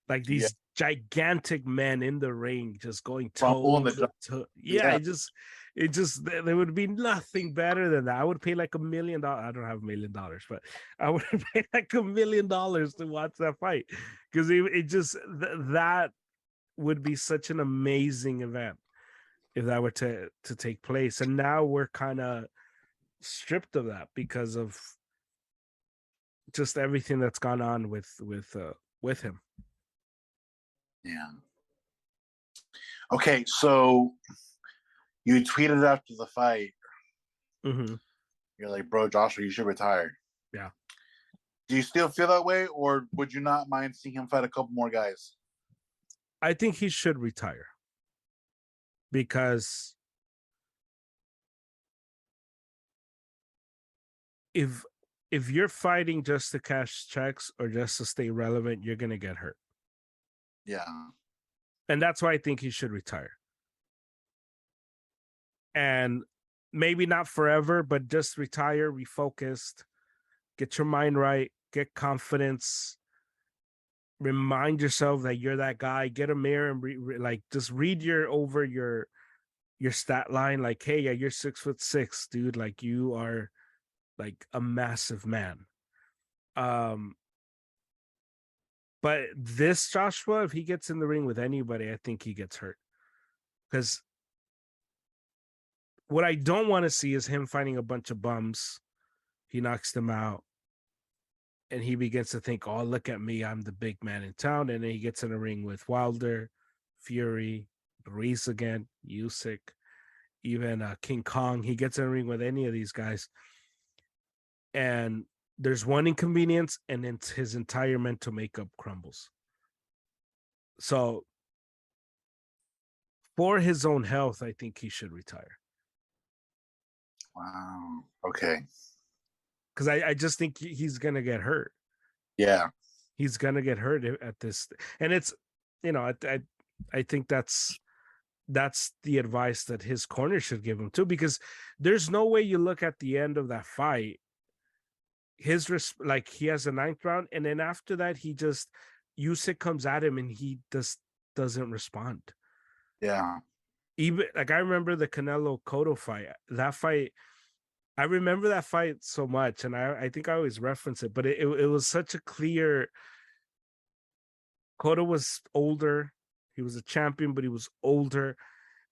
Like Yeah, these gigantic men in the ring just going rumble in toe the to toe. Yeah, yeah, it just there would be nothing better than that. I would pay like $1 million. I don't have $1 million, but I would pay like $1 million to watch that fight because it just that would be such an amazing event if that were to take place. And now we're kind of stripped of that because of just everything that's gone on with him. yeah. Okay, so you tweeted after the fight. Mm-hmm. You're like, bro, Joshua, you should retire. Yeah, Do you still feel that way, or would you not mind seeing him fight a couple more guys? I think he should retire because if if you're fighting just to cash checks or just to stay relevant, you're gonna get hurt. Yeah. And that's why I think he should retire. And maybe not forever, but just retire, refocused, get your mind right, get confidence, remind yourself that you're that guy. Get a mirror and like just read your stat line. Like, hey, yeah, you're 6'6", dude. Like you are like a massive man. Um, but this Joshua, if he gets in the ring with anybody, I think he gets hurt. Because what I don't want to see is him fighting a bunch of bums. He knocks them out. And he begins to think, oh, look at me. I'm the big man in town. And then he gets in a ring with Wilder, Fury, Reese again, Usyk, even King Kong. He gets in a ring with any of these guys. And there's one inconvenience, and then his entire mental makeup crumbles. So for his own health, I think he should retire. Wow. Okay. Because I just think he's going to get hurt. Yeah. He's going to get hurt at this. And it's, I think that's the advice that his corner should give him too, because there's no way you look at the end of that fight, like he has a ninth round, and then after that Usyk comes at him and he just doesn't respond. Yeah. Even like I remember the Canelo Cotto fight. That fight, I remember that fight so much, and I think I always reference it, but it was such a clear. Cotto was older. He was a champion, but he was older.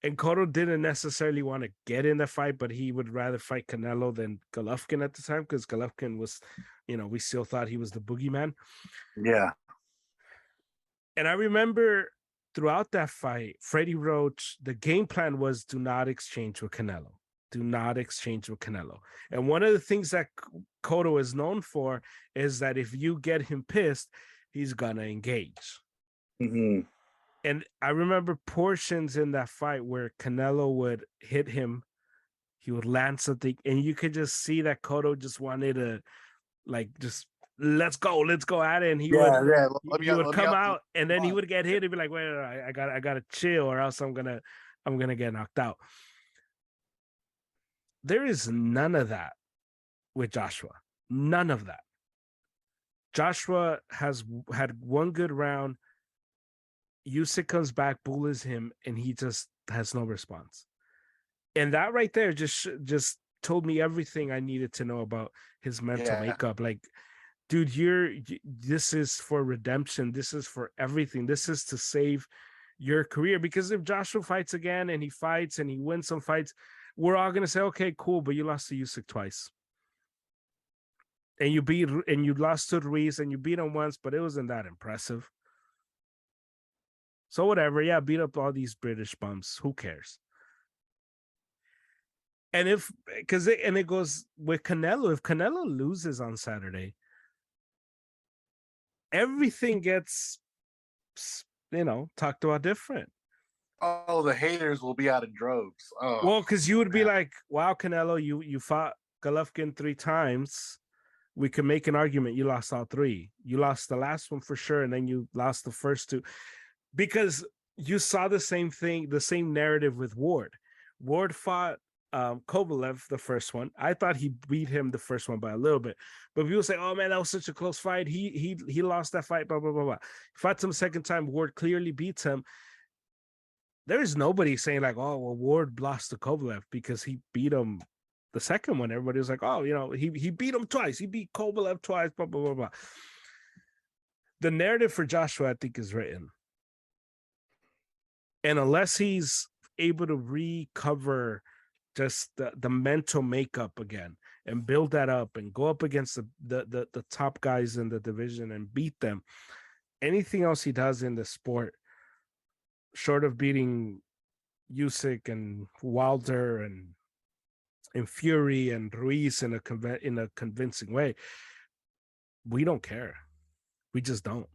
And Cotto didn't necessarily want to get in the fight, but he would rather fight Canelo than Golovkin at the time, because Golovkin was, we still thought he was the boogeyman. Yeah. And I remember throughout that fight, Freddie Roach, the game plan was do not exchange with Canelo. Do not exchange with Canelo. And one of the things that Cotto is known for is that if you get him pissed, he's going to engage. Mm-hmm. And I remember portions in that fight where Canelo would hit him, he would land something, and you could just see that Cotto just wanted to, like, just let's go at it. And Yeah. Yeah. he would Let me come out. out, and then Come he on. would get hit and be like, wait, I gotta chill, or else I'm gonna get knocked out. There is none of that with Joshua. None of that. Joshua has had one good round. Usyk comes back, bullies him, and he just has no response. And that right there just told me everything I needed to know about his mental Yeah. makeup. Like, dude, this is for redemption. This is for everything. This is to save your career. Because if Joshua fights again and he fights and he wins some fights, we're all gonna say, okay, cool, but you lost to Usyk twice. And you lost to Ruiz and you beat him once, but it wasn't that impressive. So whatever, yeah, beat up all these British bums. Who cares? And it goes with Canelo. If Canelo loses on Saturday, everything gets talked about different. Oh, the haters will be out in droves. Oh, Well, because you would be man. like, wow, Canelo, you fought Golovkin 3 times. We could make an argument you lost all three. You lost the last one for sure, and then you lost the first two. Because you saw the same thing, the same narrative with Ward. Ward fought Kovalev the first one. I thought he beat him the first one by a little bit, but people say, "Oh man, that was such a close fight. He lost that fight." Blah blah blah blah. Fought him second time. Ward clearly beats him. There is nobody saying like, "Oh well, Ward lost to Kovalev because he beat him the second one." Everybody was like, "Oh, he beat him twice. He beat Kovalev twice." Blah blah blah blah. The narrative for Joshua, I think, is written. And unless he's able to recover just the mental makeup again and build that up and go up against the top guys in the division and beat them, anything else he does in the sport, short of beating Usyk and Wilder and Fury and Ruiz in a convincing way, we don't care. We just don't.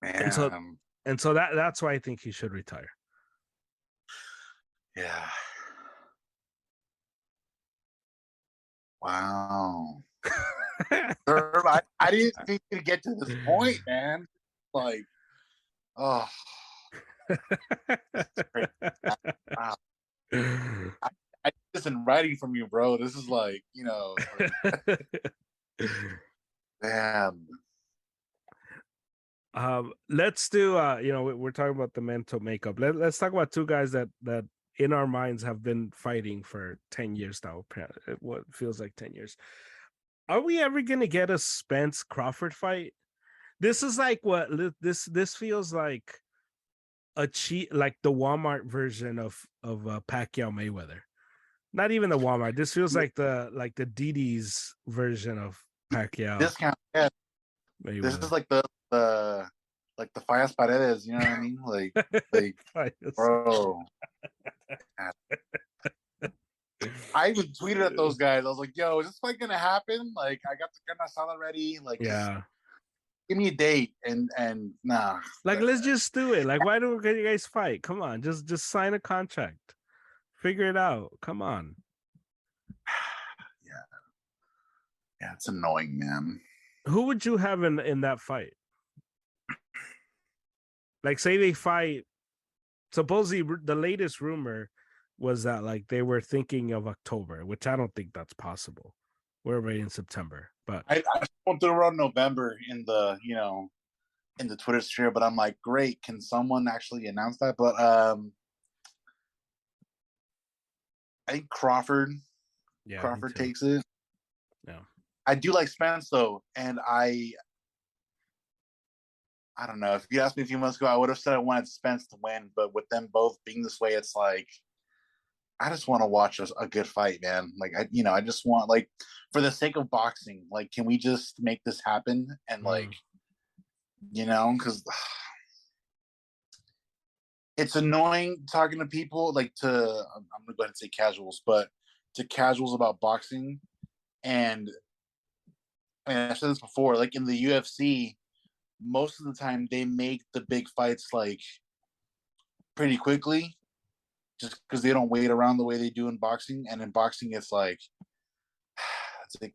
And so Man. that's why I think he should retire. Yeah. Wow. Herb, I didn't think to get to this point, man. Like, oh, great. Wow. I, I need this in writing from you, bro. This is like, like, man. Let's do we're talking about the mental makeup. Let's talk about two guys that in our minds have been fighting for 10 years now, what feels like 10 years. Are we ever gonna get a Spence Crawford fight? This is like what this feels like a cheat, like the Walmart version of Pacquiao Mayweather. Not even the Walmart. This feels like the DD's version of Pacquiao Discount. Yeah, this is Mayweather. like the Fias Paredes, you know what I mean? Like, bro. I even tweeted at those guys. I was like, "Yo, is this fight gonna happen? Like, I got the carne asada ready. Like, just Yeah. give me a date." And nah, Like, let's just do it. Like, why don't you guys fight? Come on, just sign a contract. Figure it out. Come on. yeah, yeah, it's annoying, man. Who would you have in that fight? Like, say they fight. Supposedly, the latest rumor was that like they were thinking of October, which I don't think that's possible. We're already in September, but I went through around November in the in the Twitter sphere, but I'm like, great. Can someone actually announce that? But I think yeah, me Crawford too. takes it. Yeah, I do like Spence though, and I don't know. If you asked me a few months ago, I would have said I wanted Spence to win, but with them both being this way, it's like I just want to watch a good fight, man. Like I just want like for the sake of boxing, like can we just make this happen? And like mm. because it's annoying talking to people like I'm gonna go ahead and say casuals, but to casuals about boxing. And I've said this before, like in the UFC, most of the time they make the big fights like pretty quickly just because they don't wait around the way they do in boxing. And in boxing, it's like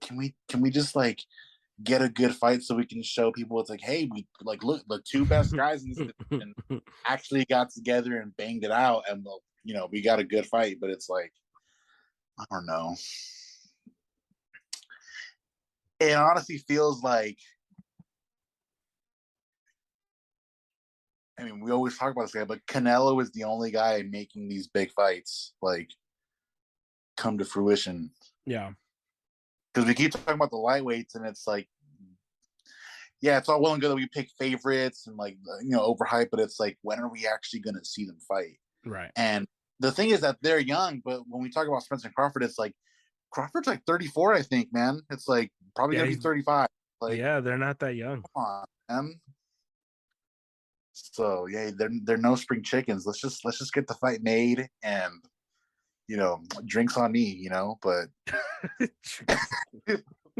can we just like get a good fight so we can show people it's like, hey, we like look the two best guys in this division actually got together and banged it out, and we got a good fight. But it's like I don't know. It honestly feels like I mean we always talk about this guy, but Canelo is the only guy making these big fights like come to fruition. Yeah, Because we keep talking about the lightweights, and it's like, yeah, it's all well and good that we pick favorites and like overhype, but it's like, when are we actually going to see them fight? right. And the thing is that they're young, but when we talk about Spencer and Crawford, it's like Crawford's like 34, I think, man. It's like probably Yeah, gonna be 35. Like, yeah, they're not that young. come on, man. So yeah, they're no spring chickens. Let's just get the fight made, and drinks on me, but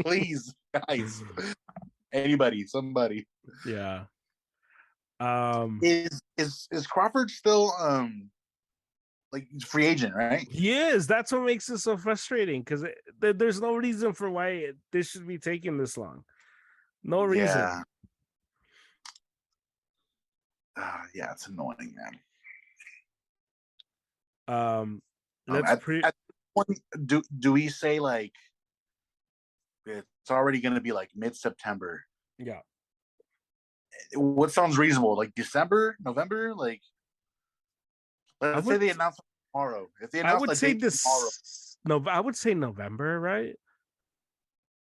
please, guys, anybody, somebody. Yeah. Um, Is Crawford still like free agent, right? he is. That's what makes it so frustrating because there's no reason for why this should be taking this long. No reason. Yeah. Yeah, it's annoying, man. Um, Um, let's at, pre. at do we say like it's already going to be like mid-September? Yeah, What sounds reasonable? Like December, November? Like I let's say would. they announce tomorrow. If they I announce would the say date tomorrow, this. No, I would say November, right?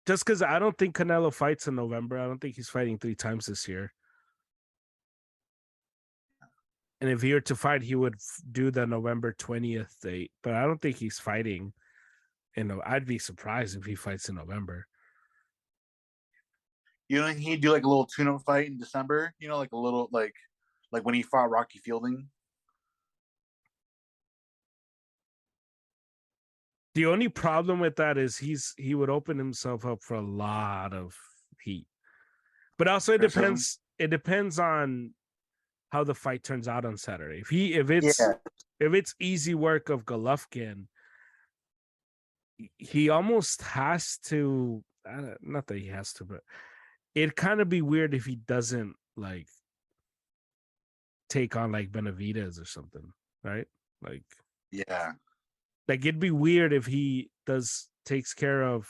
Just because I don't think Canelo fights in November. I don't think he's fighting 3 times this year. And if he were to fight, he would do the November 20th date. But I don't think he's fighting. I'd be surprised if he fights in November. you know he'd do like a little tune-up fight in December. Like a little like when he fought Rocky Fielding. The only problem with that is he would open himself up for a lot of heat. But also it Criticism. depends. It depends on how the fight turns out on Saturday. If Yeah, it's easy work of Golovkin, he almost has to. Not that he has to, but it'd kind of be weird if he doesn't like take on like Benavidez or something, right? Like, Yeah, like it'd be weird if he does takes care of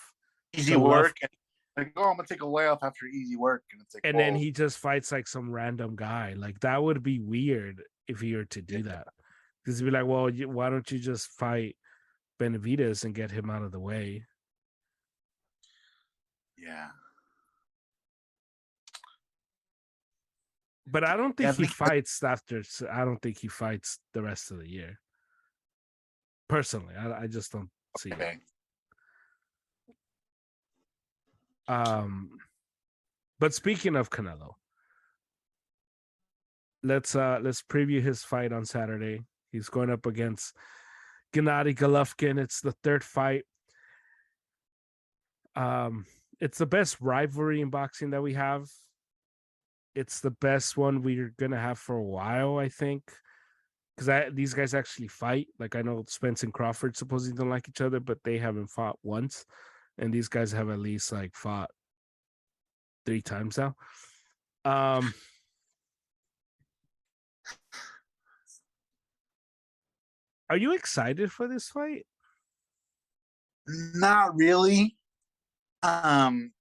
easy the left work. And like, oh, I'm gonna take a layoff after easy work, and it's like, and then well, he just fights like some random guy. Like that would be weird if he were to yeah, do that. Because he'd be like, well, why don't you just fight Benavidez and get him out of the way? yeah. But I don't think Yeah, I he think fights after. I don't think he fights the rest of the year. Personally, I just don't see it. okay. Um, but speaking of Canelo, let's preview his fight on Saturday. He's going up against Gennady Golovkin. It's the third fight. Um, it's the best rivalry in boxing that we have. It's the best one we're gonna have for a while, I think, because these guys actually fight. Like I know Spence and Crawford supposedly don't like each other, but they haven't fought once, and these guys have at least like fought 3 times now. Um, are you excited for this fight? Not really. Um,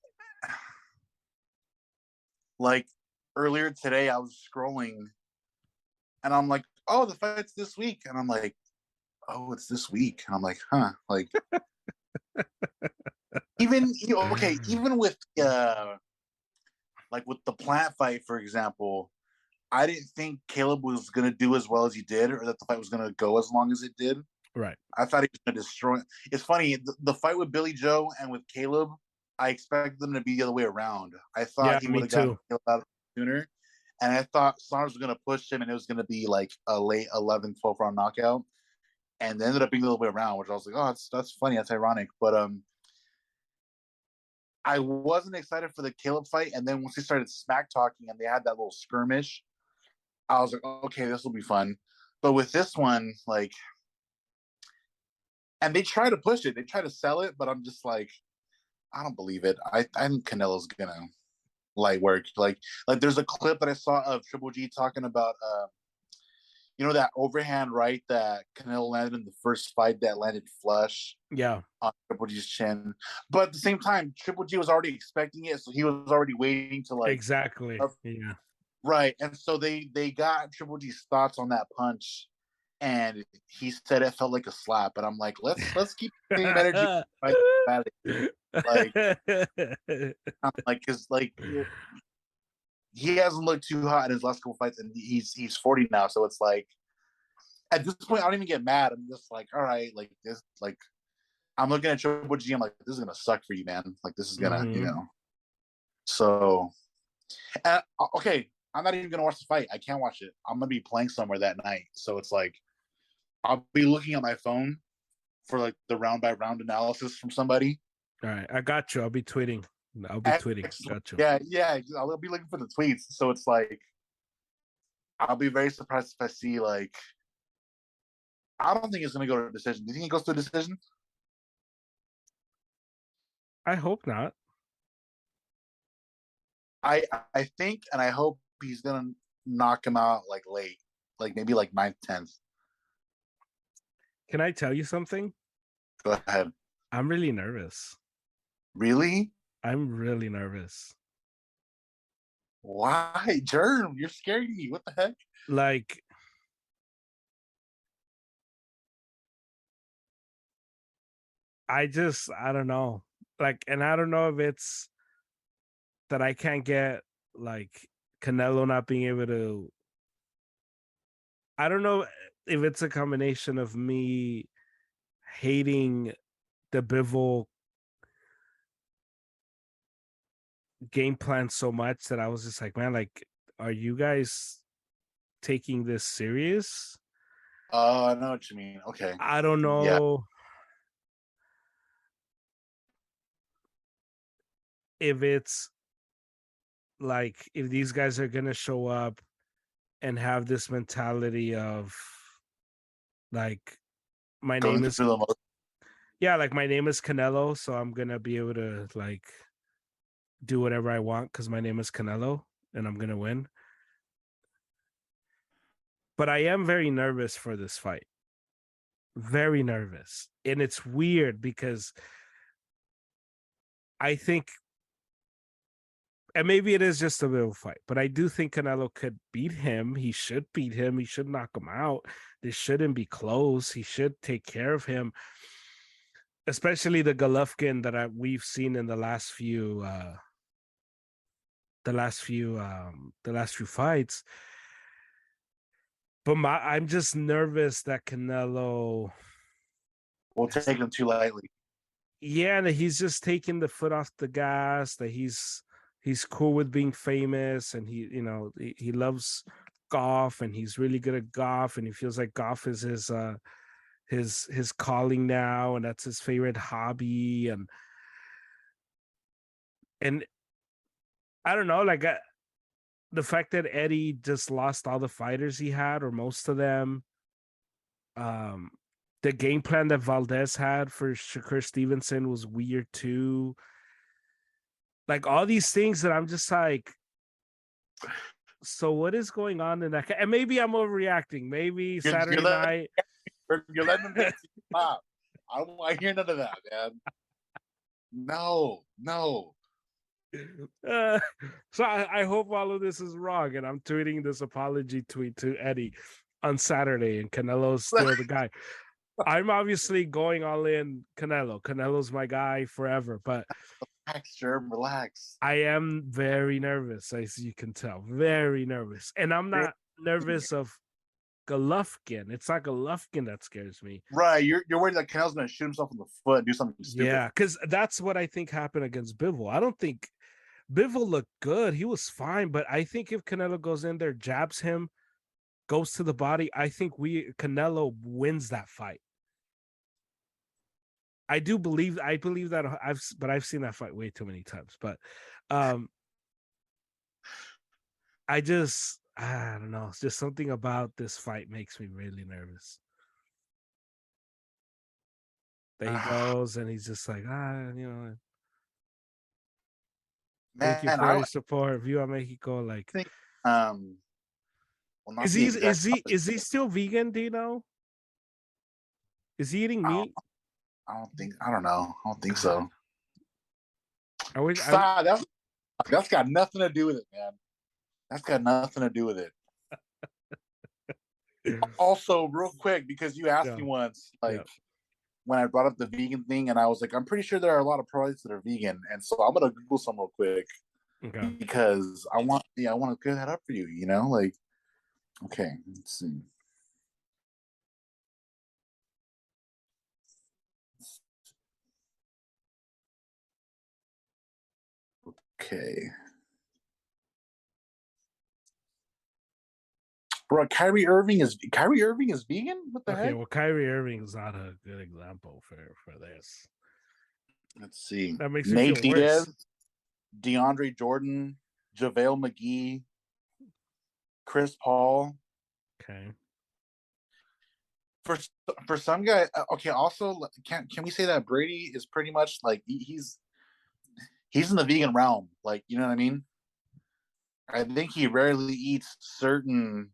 like earlier today, I was scrolling, and I'm like, oh, the fight's this week, and I'm like, oh, it's this week, and I'm like, huh, like even okay, even with like with the plant fight, for example, I didn't think Caleb was gonna do as well as he did, or that the fight was gonna go as long as it did. Right. I thought he was gonna destroy. It's funny, the fight with Billy Joe and with Caleb, I expected them to be the other way around. I thought Yeah, he would me have gotten too. Caleb out sooner, and I thought Saunders was gonna push him, and it was gonna be like a late 11, 12 round knockout, and they ended up being the other way around, which I was like, oh, that's funny, that's ironic, but I wasn't excited for the Caleb fight, and then once he started smack talking and they had that little skirmish, I was like, okay, this will be fun. But with this one, like, and they try to push it, they try to sell it, but I'm just like, I don't believe it. I think Canelo's gonna light work. Like there's a clip that I saw of Triple G talking about that overhand right that Canelo landed in the first fight that landed flush Yeah, on Triple G's chin. But at the same time, Triple G was already expecting it, so he was already waiting to like exactly. Yeah. right. And so they got Triple G's thoughts on that punch, and he said it felt like a slap. And I'm like, let's keep the same energy. Like I'm like, because like he hasn't looked too hot in his last couple fights, and he's 40 now, so it's like at this point I don't even get mad. I'm just like, all right, like this, like I'm looking at Triple G. I'm like, this is gonna suck for you, man. Like this is gonna, Hmm. So okay, I'm not even gonna watch the fight. I can't watch it. I'm gonna be playing somewhere that night, so it's like I'll be looking at my phone for like the round by round analysis from somebody. All right, I got you. I'll be tweeting. I'll be tweeting. Excellent. Got you. Yeah, yeah. I'll be looking for the tweets. So it's like I'll be very surprised if I see like I don't think it's gonna go to a decision. Do you think it goes to a decision? I hope not. I I think and I hope he's gonna knock him out like late, like maybe like ninth, 10th. Can I tell you something? Go ahead. I'm really nervous. Really? I'm really nervous. Why, Germ? You're scaring me. What the heck? Like, I don't know. Like, and I don't know if it's that I can't get like Canelo not being able to. I don't know if it's a combination of me hating the Bivol game plan so much that I was just like, man, like, are you guys taking this serious? Oh, I know what you mean. Okay. I don't Yeah. know if it's like if these guys are gonna show up and have this mentality of like my Going name is through the most. Yeah, like my name is Canelo, so I'm gonna be able to like do whatever I want because my name is Canelo and I'm gonna win. But I am very nervous for this fight. Very nervous. And it's weird because I think, and maybe it is just a little fight, but I do think Canelo could beat him. He should beat him. He should knock him out. This shouldn't be close. He should take care of him, especially the Golovkin that we've seen in the last few fights. But I'm just nervous that Canelo, We'll take him too lightly. yeah, that he's just taking the foot off the gas. That he's cool with being famous, and he loves golf, and he's really good at golf, and he feels like golf is his calling now, and that's his favorite hobby, and I don't know, like the fact that Eddie just lost all the fighters he had, or most of them. Um, the game plan that Valdez had for Shakur Stevenson was weird too. Like all these things that I'm just like, so what is going on in that? And maybe I'm overreacting. Maybe You're Saturday letting night. you're letting them get to you. Pop. I don't want to hear none of that, man. No, no. Uh, so I hope all of this is wrong, and I'm tweeting this apology tweet to Eddie on Saturday, and Canelo's still the guy. I'm obviously going all in Canelo. Canelo's my guy forever, but Relax, Germ, relax. I am very nervous, as you can tell, very nervous, and I'm not nervous of Golovkin. It's not Golovkin that scares me. Right, you're worried that Canel's gonna shoot himself in the foot and do something stupid. Yeah, because that's what I think happened against Bivol. I don't think Bivol looked good. He was fine, but I think if Canelo goes in there, jabs him, goes to the body, I think Canelo wins that fight. I believe that I've seen that fight way too many times. But um I don't know. It's just something about this fight makes me really nervous. That he goes and he's just like, thank Man, you for I your support. Viva Mexico. Like, think will not be exact. is he still vegan? Do you know? Is he eating I don't, meat? I don't know. I don't think so. I wish I Stop, that's got nothing to do with it, man. That's got nothing to do with it. Also, real quick, because you asked me yeah, once, like yeah. when I brought up the vegan thing, and I was like, I'm pretty sure there are a lot of products that are vegan, and so I'm gonna Google some real quick Okay. because I want to clear that up for you. You know, like, okay, let's see. Okay, bro, Kyrie Irving is vegan. What the Okay, heck? well, Kyrie Irving is not a good example for this. Let's see. That makes me Nate feel Diaz, worse. DeAndre Jordan, JaVale McGee, Chris Paul. Okay. For for some guy, okay. Also, can we say that Brady is pretty much like he's in the vegan realm? Like, you know what I mean? I think he rarely eats certain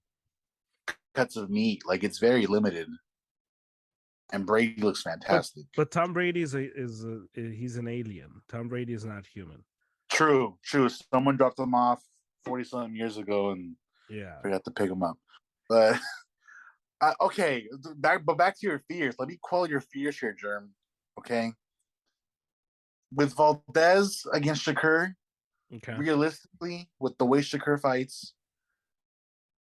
cuts of meat. Like, it's very limited. And Brady looks But fantastic. but Tom Brady he's an alien. Tom Brady is not human. True, true. Someone dropped him off 40 something years ago and Yeah. forgot to pick him up. But okay, back to your fears. Let me quell your fears here, Germ. Okay, with Valdez against Shakur, Okay. realistically, with the way Shakur fights,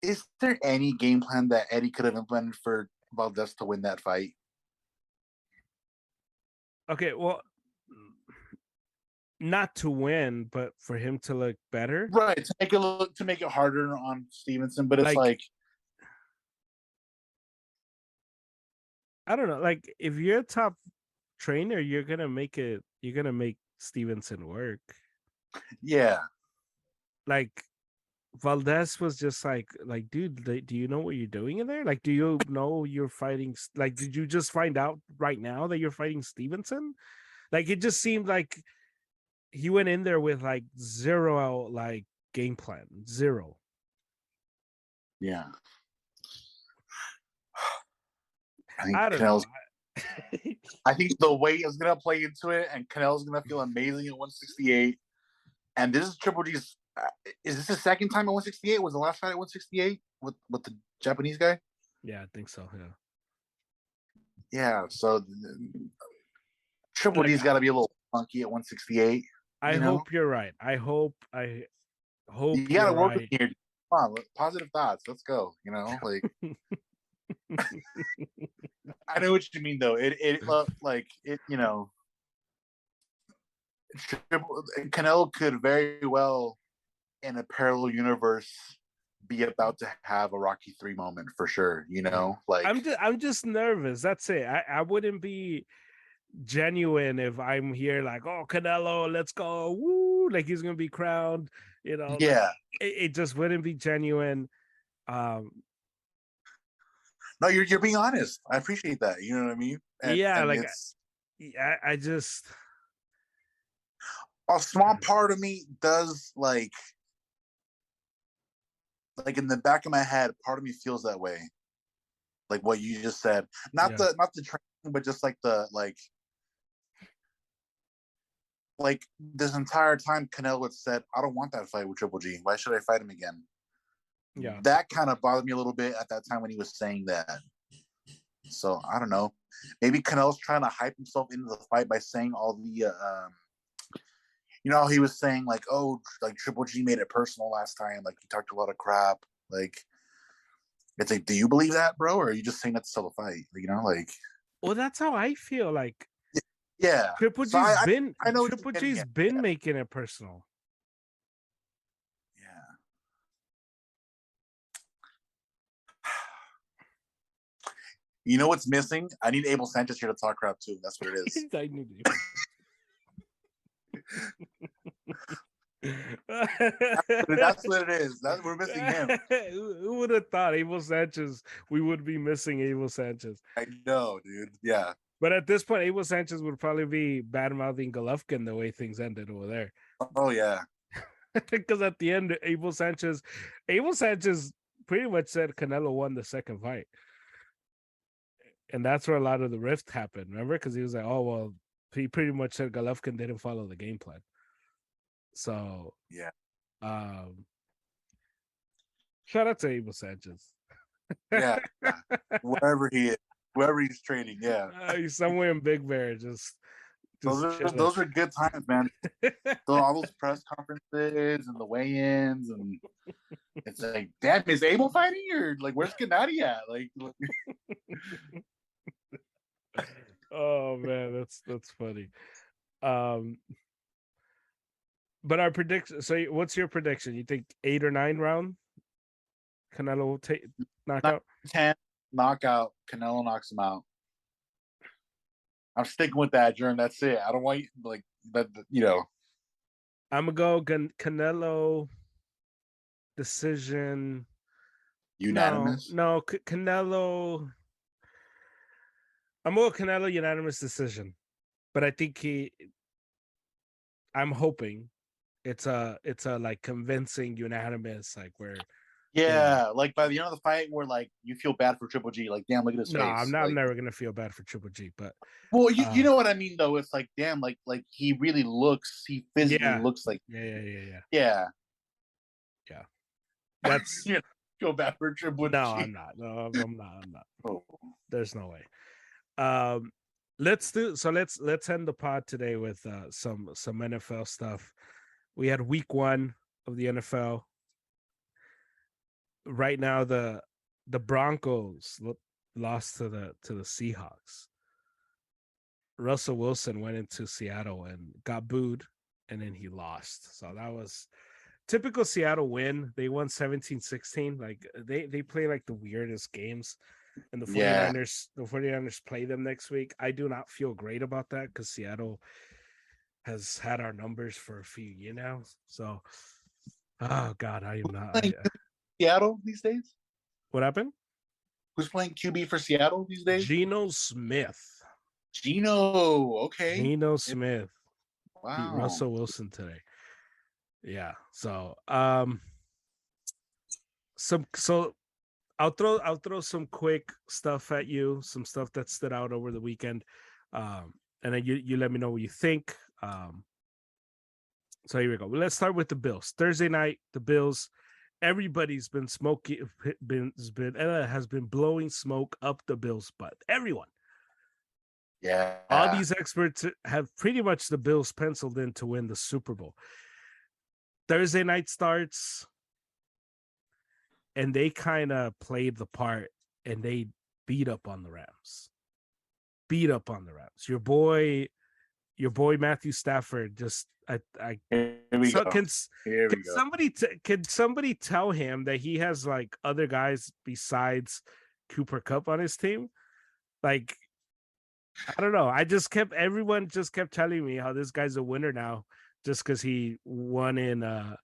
is there any game plan that Eddie could have implemented for Valdez to win that fight? Okay. Well, not to win, but for him to look better. Right, to make it harder on Stevenson, but it's Like like I don't know. Like if you're a top trainer, you're gonna make it. You're gonna make Stevenson work. yeah, Like Valdez was just like, dude, do you know what you're doing in there? Like, do you know you're fighting? Like, did you just find out right now that you're fighting Stevenson? Like, it just seemed like he went in there with like zero like game plan, zero. Yeah, I think I don't know. Canelo's. I think the weight is gonna play into it, and Canelo's gonna feel amazing at 168. And this is Triple G's. Is this his second time at 168? Was the last fight at 168 with the Japanese guy? Yeah, I think so. Yeah. Yeah. So Triple Like, D's got to be a little funky at 168. I You know, hope you're right. I you hope got you're to work with right. me here. Come on, positive thoughts. Let's go. Like I know what you mean though. It like it. Canelo could very well in a parallel universe be about to have a Rocky 3 moment for sure. Yeah. Like I'm just nervous. That's it. I wouldn't be genuine if I'm here like, oh, Canelo, let's go, woo, like he's gonna be crowned. Like yeah. it just wouldn't be genuine. Um, No, you're being honest. I appreciate that. You know what I mean? And yeah, and like it's I just a small part of me does like in the back of my head, part of me feels that way. Like what you just said. Not yeah, the training, but just like the like this entire time Canelo had said, I don't want that fight with Triple G. Why should I fight him again? yeah. That kind of bothered me a little bit at that time when he was saying that. So I don't know. Maybe Canelo's trying to hype himself into the fight by saying all the he was saying like, oh, like Triple G made it personal last time, like he talked a lot of crap. Like it's like, do you believe that, bro? Or are you just saying that to sell the fight? Like Well, that's how I feel. Like yeah. Triple So G's been I know what you're Triple getting G's at. been Yeah. making it personal. Yeah. You know what's missing? I need Abel Sanchez here to talk crap too. That's what it is. I knew That's what it is. We're missing him. Who would have thought Abel Sanchez? We would be missing Abel Sanchez. I know, dude. Yeah. But at this point, Abel Sanchez would probably be bad mouthing Golovkin the way things ended over there. Oh yeah. Because at the end, Abel Sanchez pretty much said Canelo won the second fight. And that's where a lot of the rift happened. Remember? Because he was like, oh, well, he pretty much said Golovkin didn't follow the game plan. So, Yeah. um, shout out to Abel Sanchez. Yeah. Wherever he is, wherever he's training. Yeah. He's somewhere in Big Bear, just chilling. Those are good times, man. So all those press conferences and the weigh-ins, and it's like, damn, is Abel fighting or like where's Gennady at? Like Oh man, that's funny. Um, but our prediction. So, what's your prediction? You think 8 or 9 round Canelo will take knockout? 10 knockout. Canelo knocks him out. I'm sticking with that, Jerm. That's it. I don't want you like that. I'm gonna go Canelo decision. No, Unanimous. no, Canelo. I'm going Canelo unanimous decision, but I think I'm hoping it's a like convincing unanimous, like where Yeah, like by the end of the fight, where like you feel bad for Triple G. Like, damn, look at his no, I'm face. not. I'm Like, never gonna feel bad for Triple G, but well, you uh, know what I mean though. It's like, damn, like he really looks. He physically yeah, looks like. yeah. Yeah. Yeah. That's You know, feel bad for Triple no, I'm G. not. No, I'm not. I'm not. Oh. There's no way. Um, let's end the pod today with some NFL stuff. We had week 1 of the NFL. Right now, the Broncos lost to the Seahawks. Russell Wilson went into Seattle and got booed, and then he lost. So that was typical Seattle win. They won 17-16. Like they play like the weirdest games. And the Yeah. 49ers play them next week. I do not feel great about that because Seattle has had our numbers for a few years now. So Oh God, I am not. Playing Seattle these days? What happened? Who's playing QB for Seattle these days? Geno Smith. Gino. Okay. Geno It, Smith beat wow. Russell Wilson today. Yeah. So so I'll throw some quick stuff at you, some stuff that stood out over the weekend. And then you let me know what you think. So here we go. Well, let's start with the Bills. Thursday night, the Bills. Everybody's been smoking, has been blowing smoke up the Bills' butt. Everyone, all Yeah. these experts have pretty much the Bills penciled in to win the Super Bowl. Thursday night starts, and they kind of played the part, and they beat up on the Rams. Beat up on the Rams. Your boy Matthew Stafford just I Here we so go. Here we go. can somebody tell him that he has like other guys besides Cooper Cup on his team? Like I don't know. Everyone just kept telling me how this guy's a winner now just because he won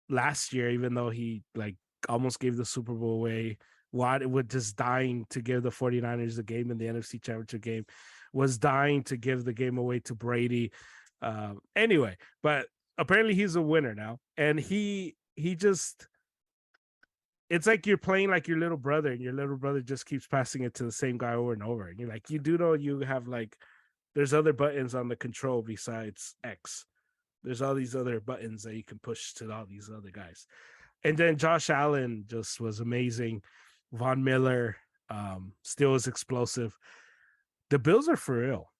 last year, even though he like almost gave the Super Bowl away. Watt was just dying to give the 49ers the game in the NFC Championship game, was dying to give the game away to Brady. Anyway, but apparently he's a winner now. And he just it's like you're playing like your little brother, and your little brother just keeps passing it to the same guy over and over. And you're like, you do know you have like there's other buttons on the control besides X. There's all these other buttons that you can push to all these other guys. And then Josh Allen just was amazing. Von Miller still is explosive. The Bills are for real.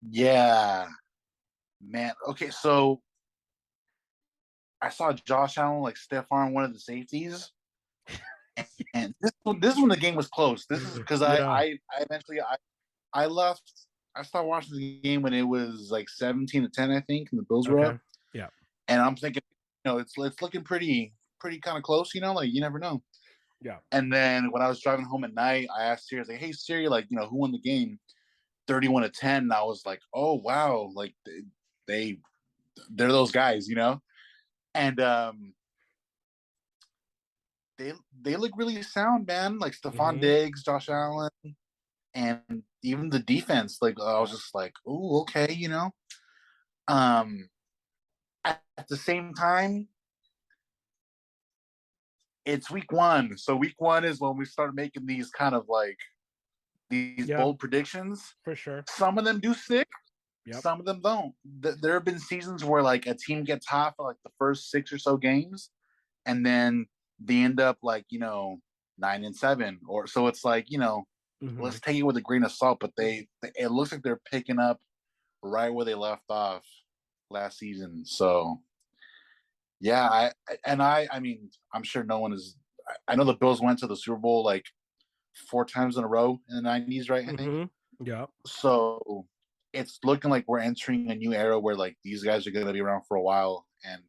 Yeah. Man. Okay, so I saw Josh Allen like stiff arm one of the safeties. And this one the game was close. This is because Yeah. I eventually I left. I started watching the game when it was like 17-10, I think, and the Bills were Okay. up. Yeah. And I'm thinking, it's looking pretty kind of close. Like you never know. Yeah. And then when I was driving home at night, I asked Siri, I was like, "Hey Siri, like who won the game? 31-10." And I was like, "Oh wow, like they they're those guys." And they look really sound, man. Like Stephon Mm-hmm. Diggs, Josh Allen, and even the defense. Like I was Yeah. just like, "Oh, okay." Um, at the same time, it's week one, so week one is when we start making these kind of like these Yeah. bold predictions. For sure. Some of them do stick, Yep. some of them don't. There have been seasons where like a team gets hot for like the first six or so games, and then they end up like 9-7, or so it's like Mm-hmm. let's take it with a grain of salt. But it looks like they're picking up right where they left off last season. So yeah, I mean I'm sure no one is. I know the Bills went to the Super Bowl like four times in a row in the '90s, right? I think Mm-hmm. Yeah. so. It's looking like we're entering a new era where like these guys are going to be around for a while, and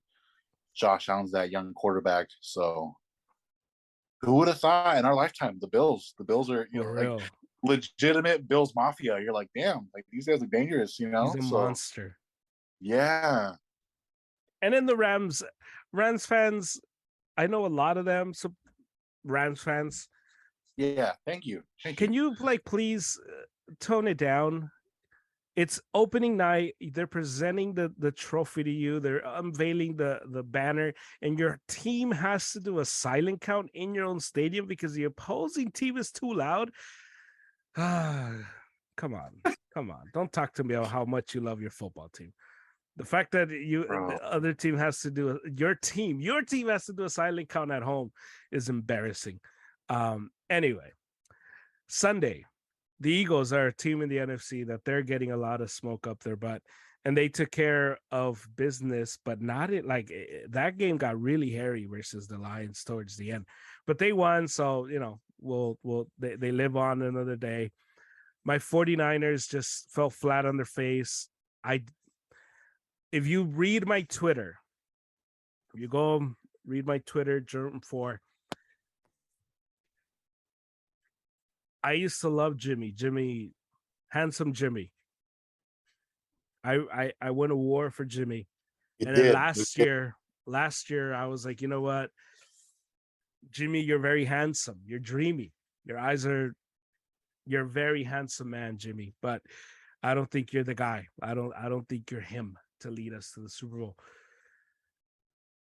Josh Allen's that young quarterback. So who would have thought in our lifetime the Bills are For like real. legitimate Bills mafia. You're like, damn, like these guys are dangerous. He's a So monster. yeah, And then the Rams fans, I know a lot of them. So Rams fans, yeah. Thank can you. you like please tone it down? It's opening night. They're presenting the trophy to you. They're unveiling the banner, and your team has to do a silent count in your own stadium because the opposing team is too loud. Ah, come on, come on! Don't talk to me about how much you love your football team. The fact that Bro. the other team has to do your team has to do a silent count at home is embarrassing. Anyway, Sunday, the Eagles are a team in the NFC that they're getting a lot of smoke up their butt, and they took care of business, but not it like that game got really hairy versus the Lions towards the end, but they won. So, they live on another day. My 49ers just fell flat on their face. I, if you read my Twitter, you go read my Twitter, Germ 4. I used to love Jimmy, handsome Jimmy. I went to war for Jimmy. You And then did. It was last year I was like, you know what, Jimmy, you're very handsome. You're dreamy. Your eyes are you're a very handsome man, Jimmy. But I don't think you're the guy. I don't think you're him to lead us to the Super Bowl.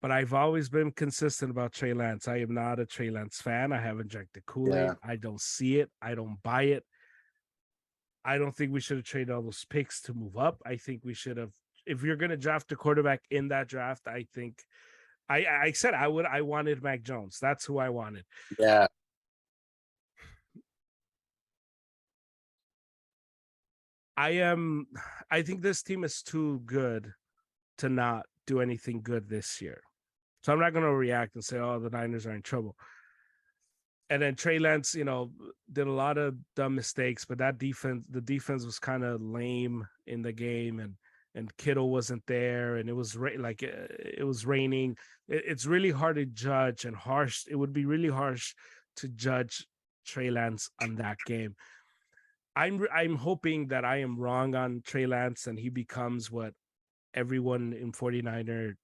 But I've always been consistent about Trey Lance. I am not a Trey Lance fan. I haven't drank the Kool-Aid. yeah, I don't see it. I don't buy it. I don't think we should have traded all those picks to move up. I think we should have, if you're gonna draft a quarterback in that draft, I think I said I wanted Mac Jones. That's who I wanted. yeah. I am I think this team is too good to not do anything good this year. So I'm not gonna react and say, oh, the Niners are in trouble. And then Trey Lance, did a lot of dumb mistakes, but the defense was kind of lame in the game, and Kittle wasn't there, and it was it was raining. It's really hard to judge and harsh. It would be really harsh to judge Trey Lance on that game. I'm hoping that I am wrong on Trey Lance and he becomes what everyone in 49er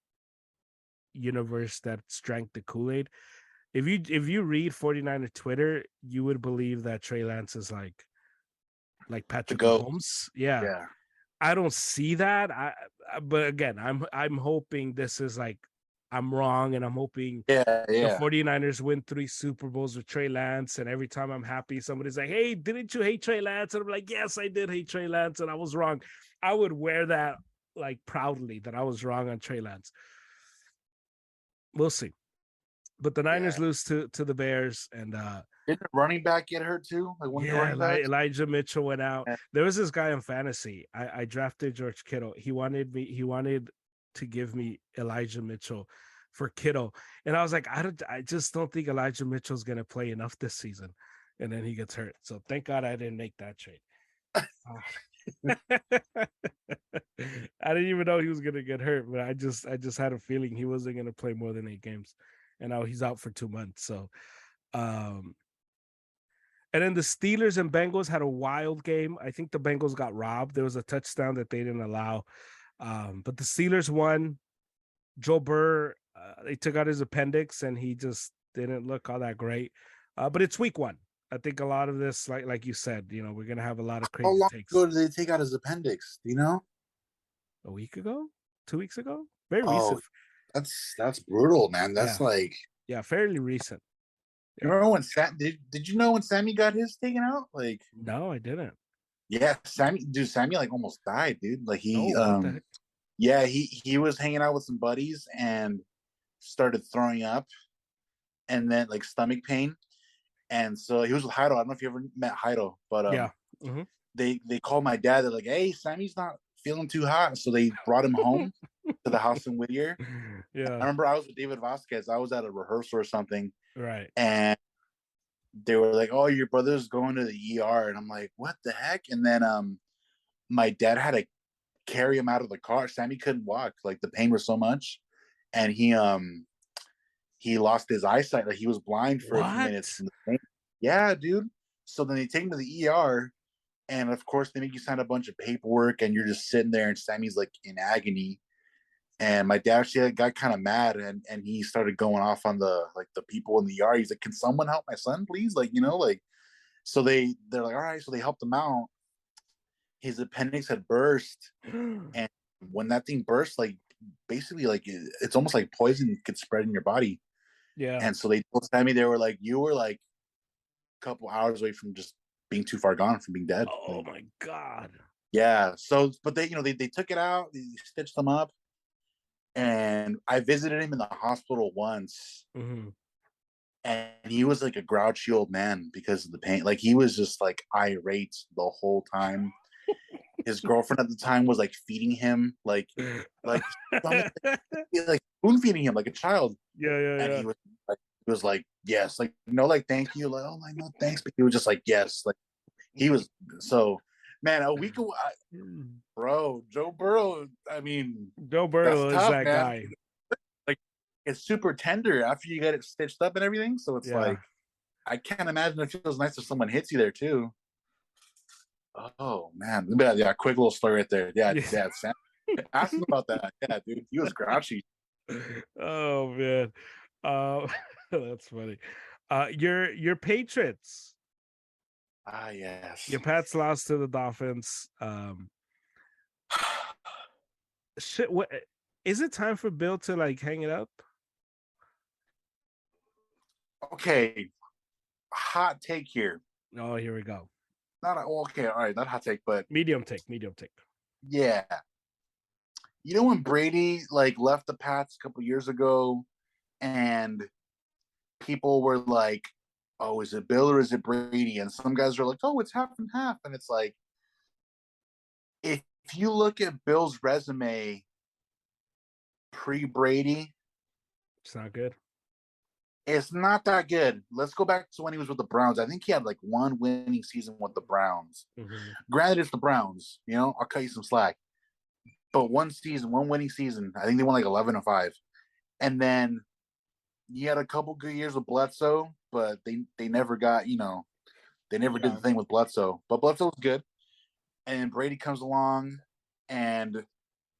universe that's drank the Kool-Aid. If you read 49er Twitter, you would believe that Trey Lance is like To Patrick go. Mahomes. Yeah. Yeah, I don't see that. But again, I'm hoping this is like I'm wrong, and I'm hoping yeah, the yeah. 49ers win 3 Super Bowls with Trey Lance, and every time I'm happy, somebody's like, "Hey, didn't you hate Trey Lance?" And I'm like, "Yes, I did hate Trey Lance, and I was wrong." I would wear that like proudly that I was wrong on Trey Lance. We'll see. But the Niners Yeah. lose to the Bears, and Didn't the running back get hurt too? Like one of your yeah, running backs? Elijah Mitchell went out. Yeah. There was this guy in fantasy. I drafted George Kittle. He wanted to give me Elijah Mitchell for Kittle. And I was like, I just don't think Elijah Mitchell's gonna play enough this season. And then he gets hurt. So thank God I didn't make that trade. I didn't even know he was gonna get hurt, but I just had a feeling he wasn't gonna play more than 8 games. And now he's out for 2 months. So um and then the Steelers and Bengals had a wild game. I think the Bengals got robbed. There was a touchdown that they didn't allow. But the Steelers won. Joe Burr, they took out his appendix and he just didn't look all that great. But it's week 1. I think a lot of this, like you said, we're gonna have a lot of How crazy long takes. ago did they take out his appendix? Do you know? A week ago, 2 weeks ago, very Oh, recent. that's brutal, man. That's Yeah, like yeah, fairly recent. you Yeah. remember when did you know when Sammy got his taken out? Like, No, I didn't. yeah, Sammy like almost died, dude. Like No, he what the heck? yeah, he was hanging out with some buddies and started throwing up and then like stomach pain. And so he was with Heido. I don't know if you ever met Heido, but Yeah. Hmm. they called my dad. They're like, "Hey, Sammy's not feeling too hot," so they brought him home to the house in Whittier. I Yeah. remember I was with David Vasquez. I was at a rehearsal or something, Right. and they were like, "Oh, your brother's going to the ER," and I'm like, "What the heck?" And then my dad had to carry him out of the car. Sammy couldn't walk, like the pain was so much, and he lost his eyesight. Like he was blind for a few minutes What? from the pain. Yeah, dude. So then they take him to the ER, and of course they make you sign a bunch of paperwork, and you're just sitting there, and Sammy's like in agony. And my dad actually got kind of mad, and he started going off on the people in the yard. He's like, "Can someone help my son, please?" Like like. So they're like, "All right." So they helped him out. His appendix had burst, and when that thing burst, like basically like it's almost like poison could spread in your body. Yeah. And so they told Sammy, they were like, "You were like a couple hours away from just being too far gone from being dead." Oh Like, my god. yeah. So, but they, they took it out, they stitched them up, and I visited him in the hospital once, Hmm. and he was like a grouchy old man because of the pain. Like he was just like irate the whole time. His girlfriend at the time was like feeding him, like stomach, like spoon feeding him like a child, Yeah, yeah, and yeah. he was like yes, like no, like thank you, like oh my no thanks, but he was just like yes, like he was so man a week away, bro. Joe Burrow, I mean Joe that's Burrow is tough, that man. guy. Like it's super tender after you get it stitched up and everything, so it's Yeah. like I can't imagine it feels nice if someone hits you there too. Oh man, yeah, quick little story right there. Yeah, Yeah. yeah. Sam, ask him about that. Yeah, dude, he was grouchy. Oh man. Uh, that's funny. Your Patriots. Ah, yes. Your Pats lost to the Dolphins. Shit. What is it time for Bill to like hang it up? Okay, hot take here. Oh, here we go. Not a, okay, all right, not hot take, but Medium take. Medium take. yeah. You know when Brady like left the Pats a couple years ago, and people were like, "Oh, is it Bill or is it Brady?" And some guys are like, "Oh, it's half and half," and it's like, if you look at Bill's resume pre Brady, It's not good. it's not that good. Let's go back to when he was with the Browns. I think he had like one winning season with the Browns. Hmm. Granted, it's the Browns. You know, I'll cut you some slack. But one season, one winning season, I think they won like 11-5. And then you had a couple good years with Bledsoe, but they never got, they never did Yeah. the thing with Bledsoe. But Bledsoe was good. And Brady comes along, and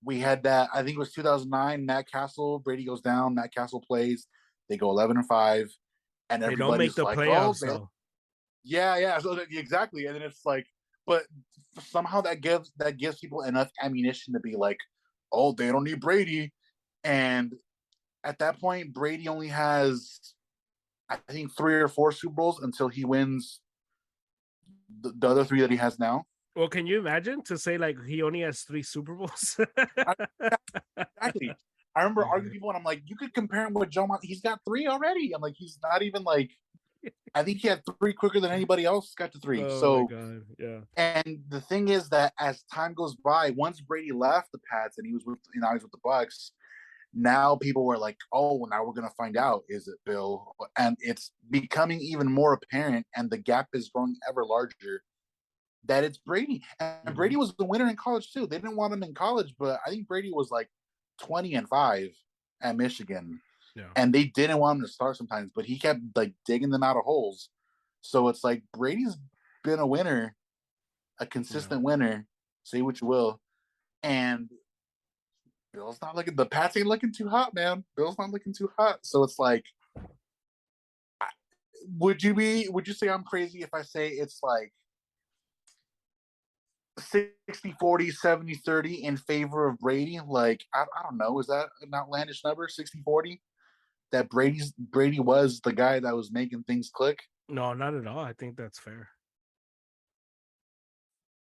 we had that. I think it was 2009. Matt Castle, Brady goes down. Matt Castle plays. They go 11-5, and They don't make everybody's the like, "Oh, playoffs though. yeah, yeah." So exactly, and then it's like, but somehow that gives people enough ammunition to be like, "Oh, they don't need Brady," and at that point, Brady only has, I think, 3 or 4 Super Bowls until he wins the other 3 that he has now. Well, can you imagine to say like he only has three Super Bowls? I, exactly. I remember arguing with people, and I'm like, you could compare him with Joe Montana. He's got 3 already. I'm like, he's not even like. I think he had 3 quicker than anybody else got to 3. Oh my So, god. Yeah. and the thing is that as time goes by, once Brady left the Pats and he was with, he was with the Bucks. Now people were like, "Oh, well, now we're gonna find out, is it Bill?" And it's becoming even more apparent, and the gap is growing ever larger that it's Brady. And Hmm. Brady was the winner in college too. They didn't want him in college, but I think Brady was like 20-5 at Michigan, Yeah. and they didn't want him to start sometimes, but he kept like digging them out of holes. So it's like Brady's been a winner, a Yeah. consistent winner. Say what you will, and Bill's not looking. The Pats ain't looking too hot, man. Bill's not looking too hot. So it's like, would you be? Would you say I'm crazy if I say it's like 60-40, 70-30 in favor of Brady? Like, I don't know. Is that an outlandish number? 60-40? That Brady was the guy that was making things click? No, not at all. I think that's fair.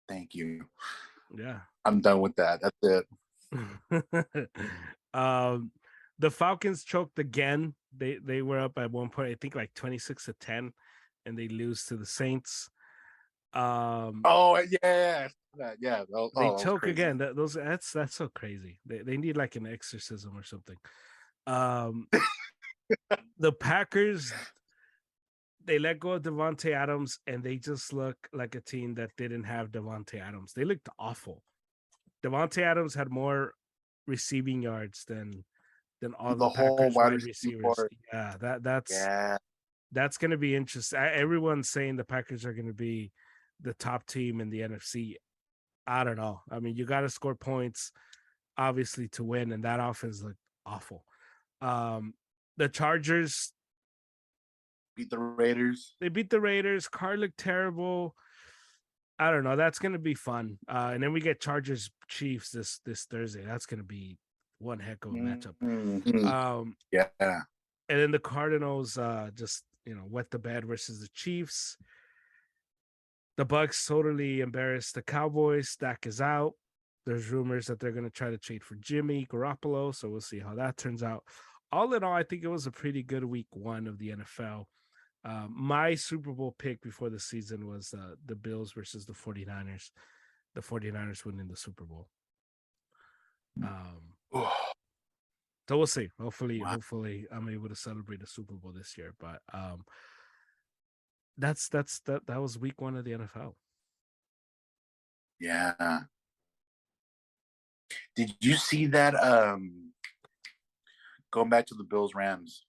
Thank you. Yeah. I'm done with that. That's it. um, the Falcons choked again. They were up at one point, I think like 26-10, and they lose to the Saints. Um, Oh, yeah. Yeah. Oh, they that was choke again. crazy. That's so crazy. They need like an exorcism or something. Um, the Packers, they let go of Devontae Adams, and they just look like a team that didn't have Devontae Adams. They looked awful. Devontae Adams had more receiving yards than all the The whole Packers wide wide receiver receivers. part. Yeah, that's Yeah. that's going to be interesting. Everyone's saying the Packers are going to be the top team in the NFC. I don't know. I mean, you got to score points, obviously, to win, and that offense looked awful. Um, the Chargers, Beat the Raiders. they beat the Raiders. Carr looked terrible. I don't know. That's going to be fun. And then we get Chargers Chiefs this Thursday. That's going to be one heck of a matchup. Mm-hmm. Um, Yeah. and then the Cardinals just wet the bed versus the Chiefs. The Bucks totally embarrassed the Cowboys. Dak is out. There's rumors that they're going to try to trade for Jimmy Garoppolo, so we'll see how that turns out. All in all, I think it was a pretty good week 1 of the NFL. My Super Bowl pick before the season was the Bills versus the 49ers. The 49ers winning the Super Bowl. Um, so we'll see. Hopefully, I'm able to celebrate the Super Bowl this year. But that was week 1 of the NFL. Yeah. Did you see that? Going back to the Bills Rams,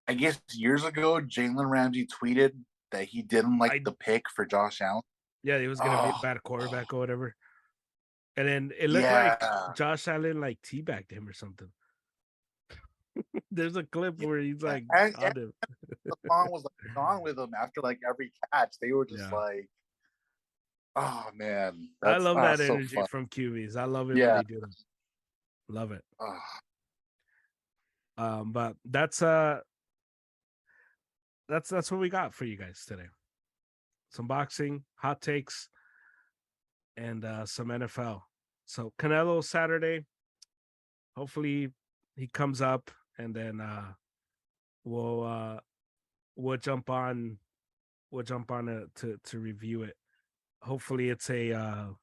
I guess years ago, Jalen Ramsey tweeted that he didn't like I the pick for Josh Allen. Yeah, he was gonna be a Oh, bad quarterback or whatever. And then it looked like yeah. Josh Allen like teabagged him or something. There's a clip Yeah. where he's like And on him. the song was like on with him after like every catch. They were just Yeah. like, oh man, I that's love that so energy fun. from QBs. I love it when Yeah. they do that. Love it. Oh, But that's what we got for you guys today. Some boxing, hot takes, and some NFL. So Canelo Saturday. Hopefully he comes up, and then we'll uh we'll jump on to review it. Hopefully it's a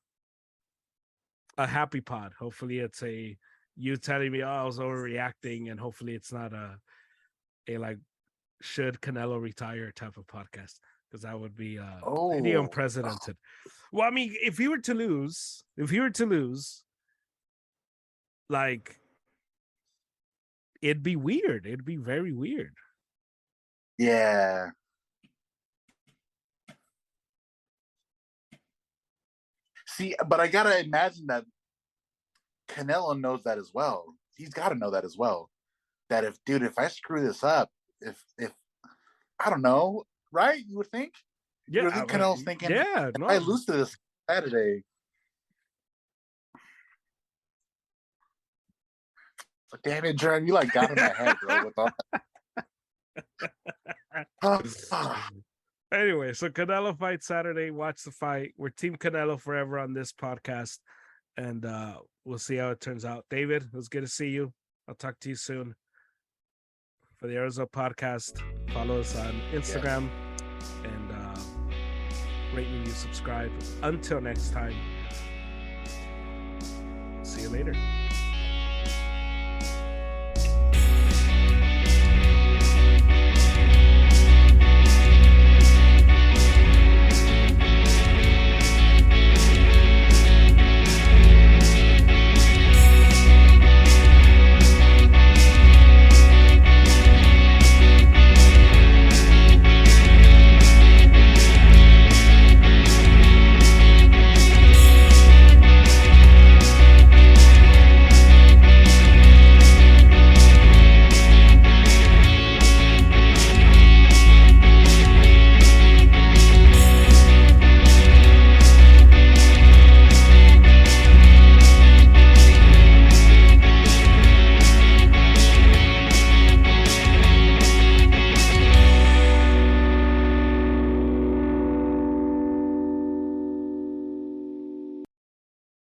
happy pod. Hopefully it's a you telling me, oh, I was overreacting, and hopefully it's not a like should Canelo retire type of podcast, because that would be pretty oh, unprecedented. Well, I mean, if he were to lose, like it'd be weird. It'd be very weird. yeah. See, but I gotta imagine that Canelo knows that as well. He's got to know that as well. That if I screw this up, if I don't know, right? You Yeah, would think Canelo's thinking, yeah, if I no, lose to this Saturday, like, damn it, Jeremy, you like got in my head, bro. With all that. Anyway, so Canelo fight Saturday. Watch the fight. We're Team Canelo forever on this podcast, and we'll see how it turns out. David, it was good to see you. I'll talk to you soon. For the Arizona podcast, follow us on Instagram and rate, review, subscribe. Until next time, see you later.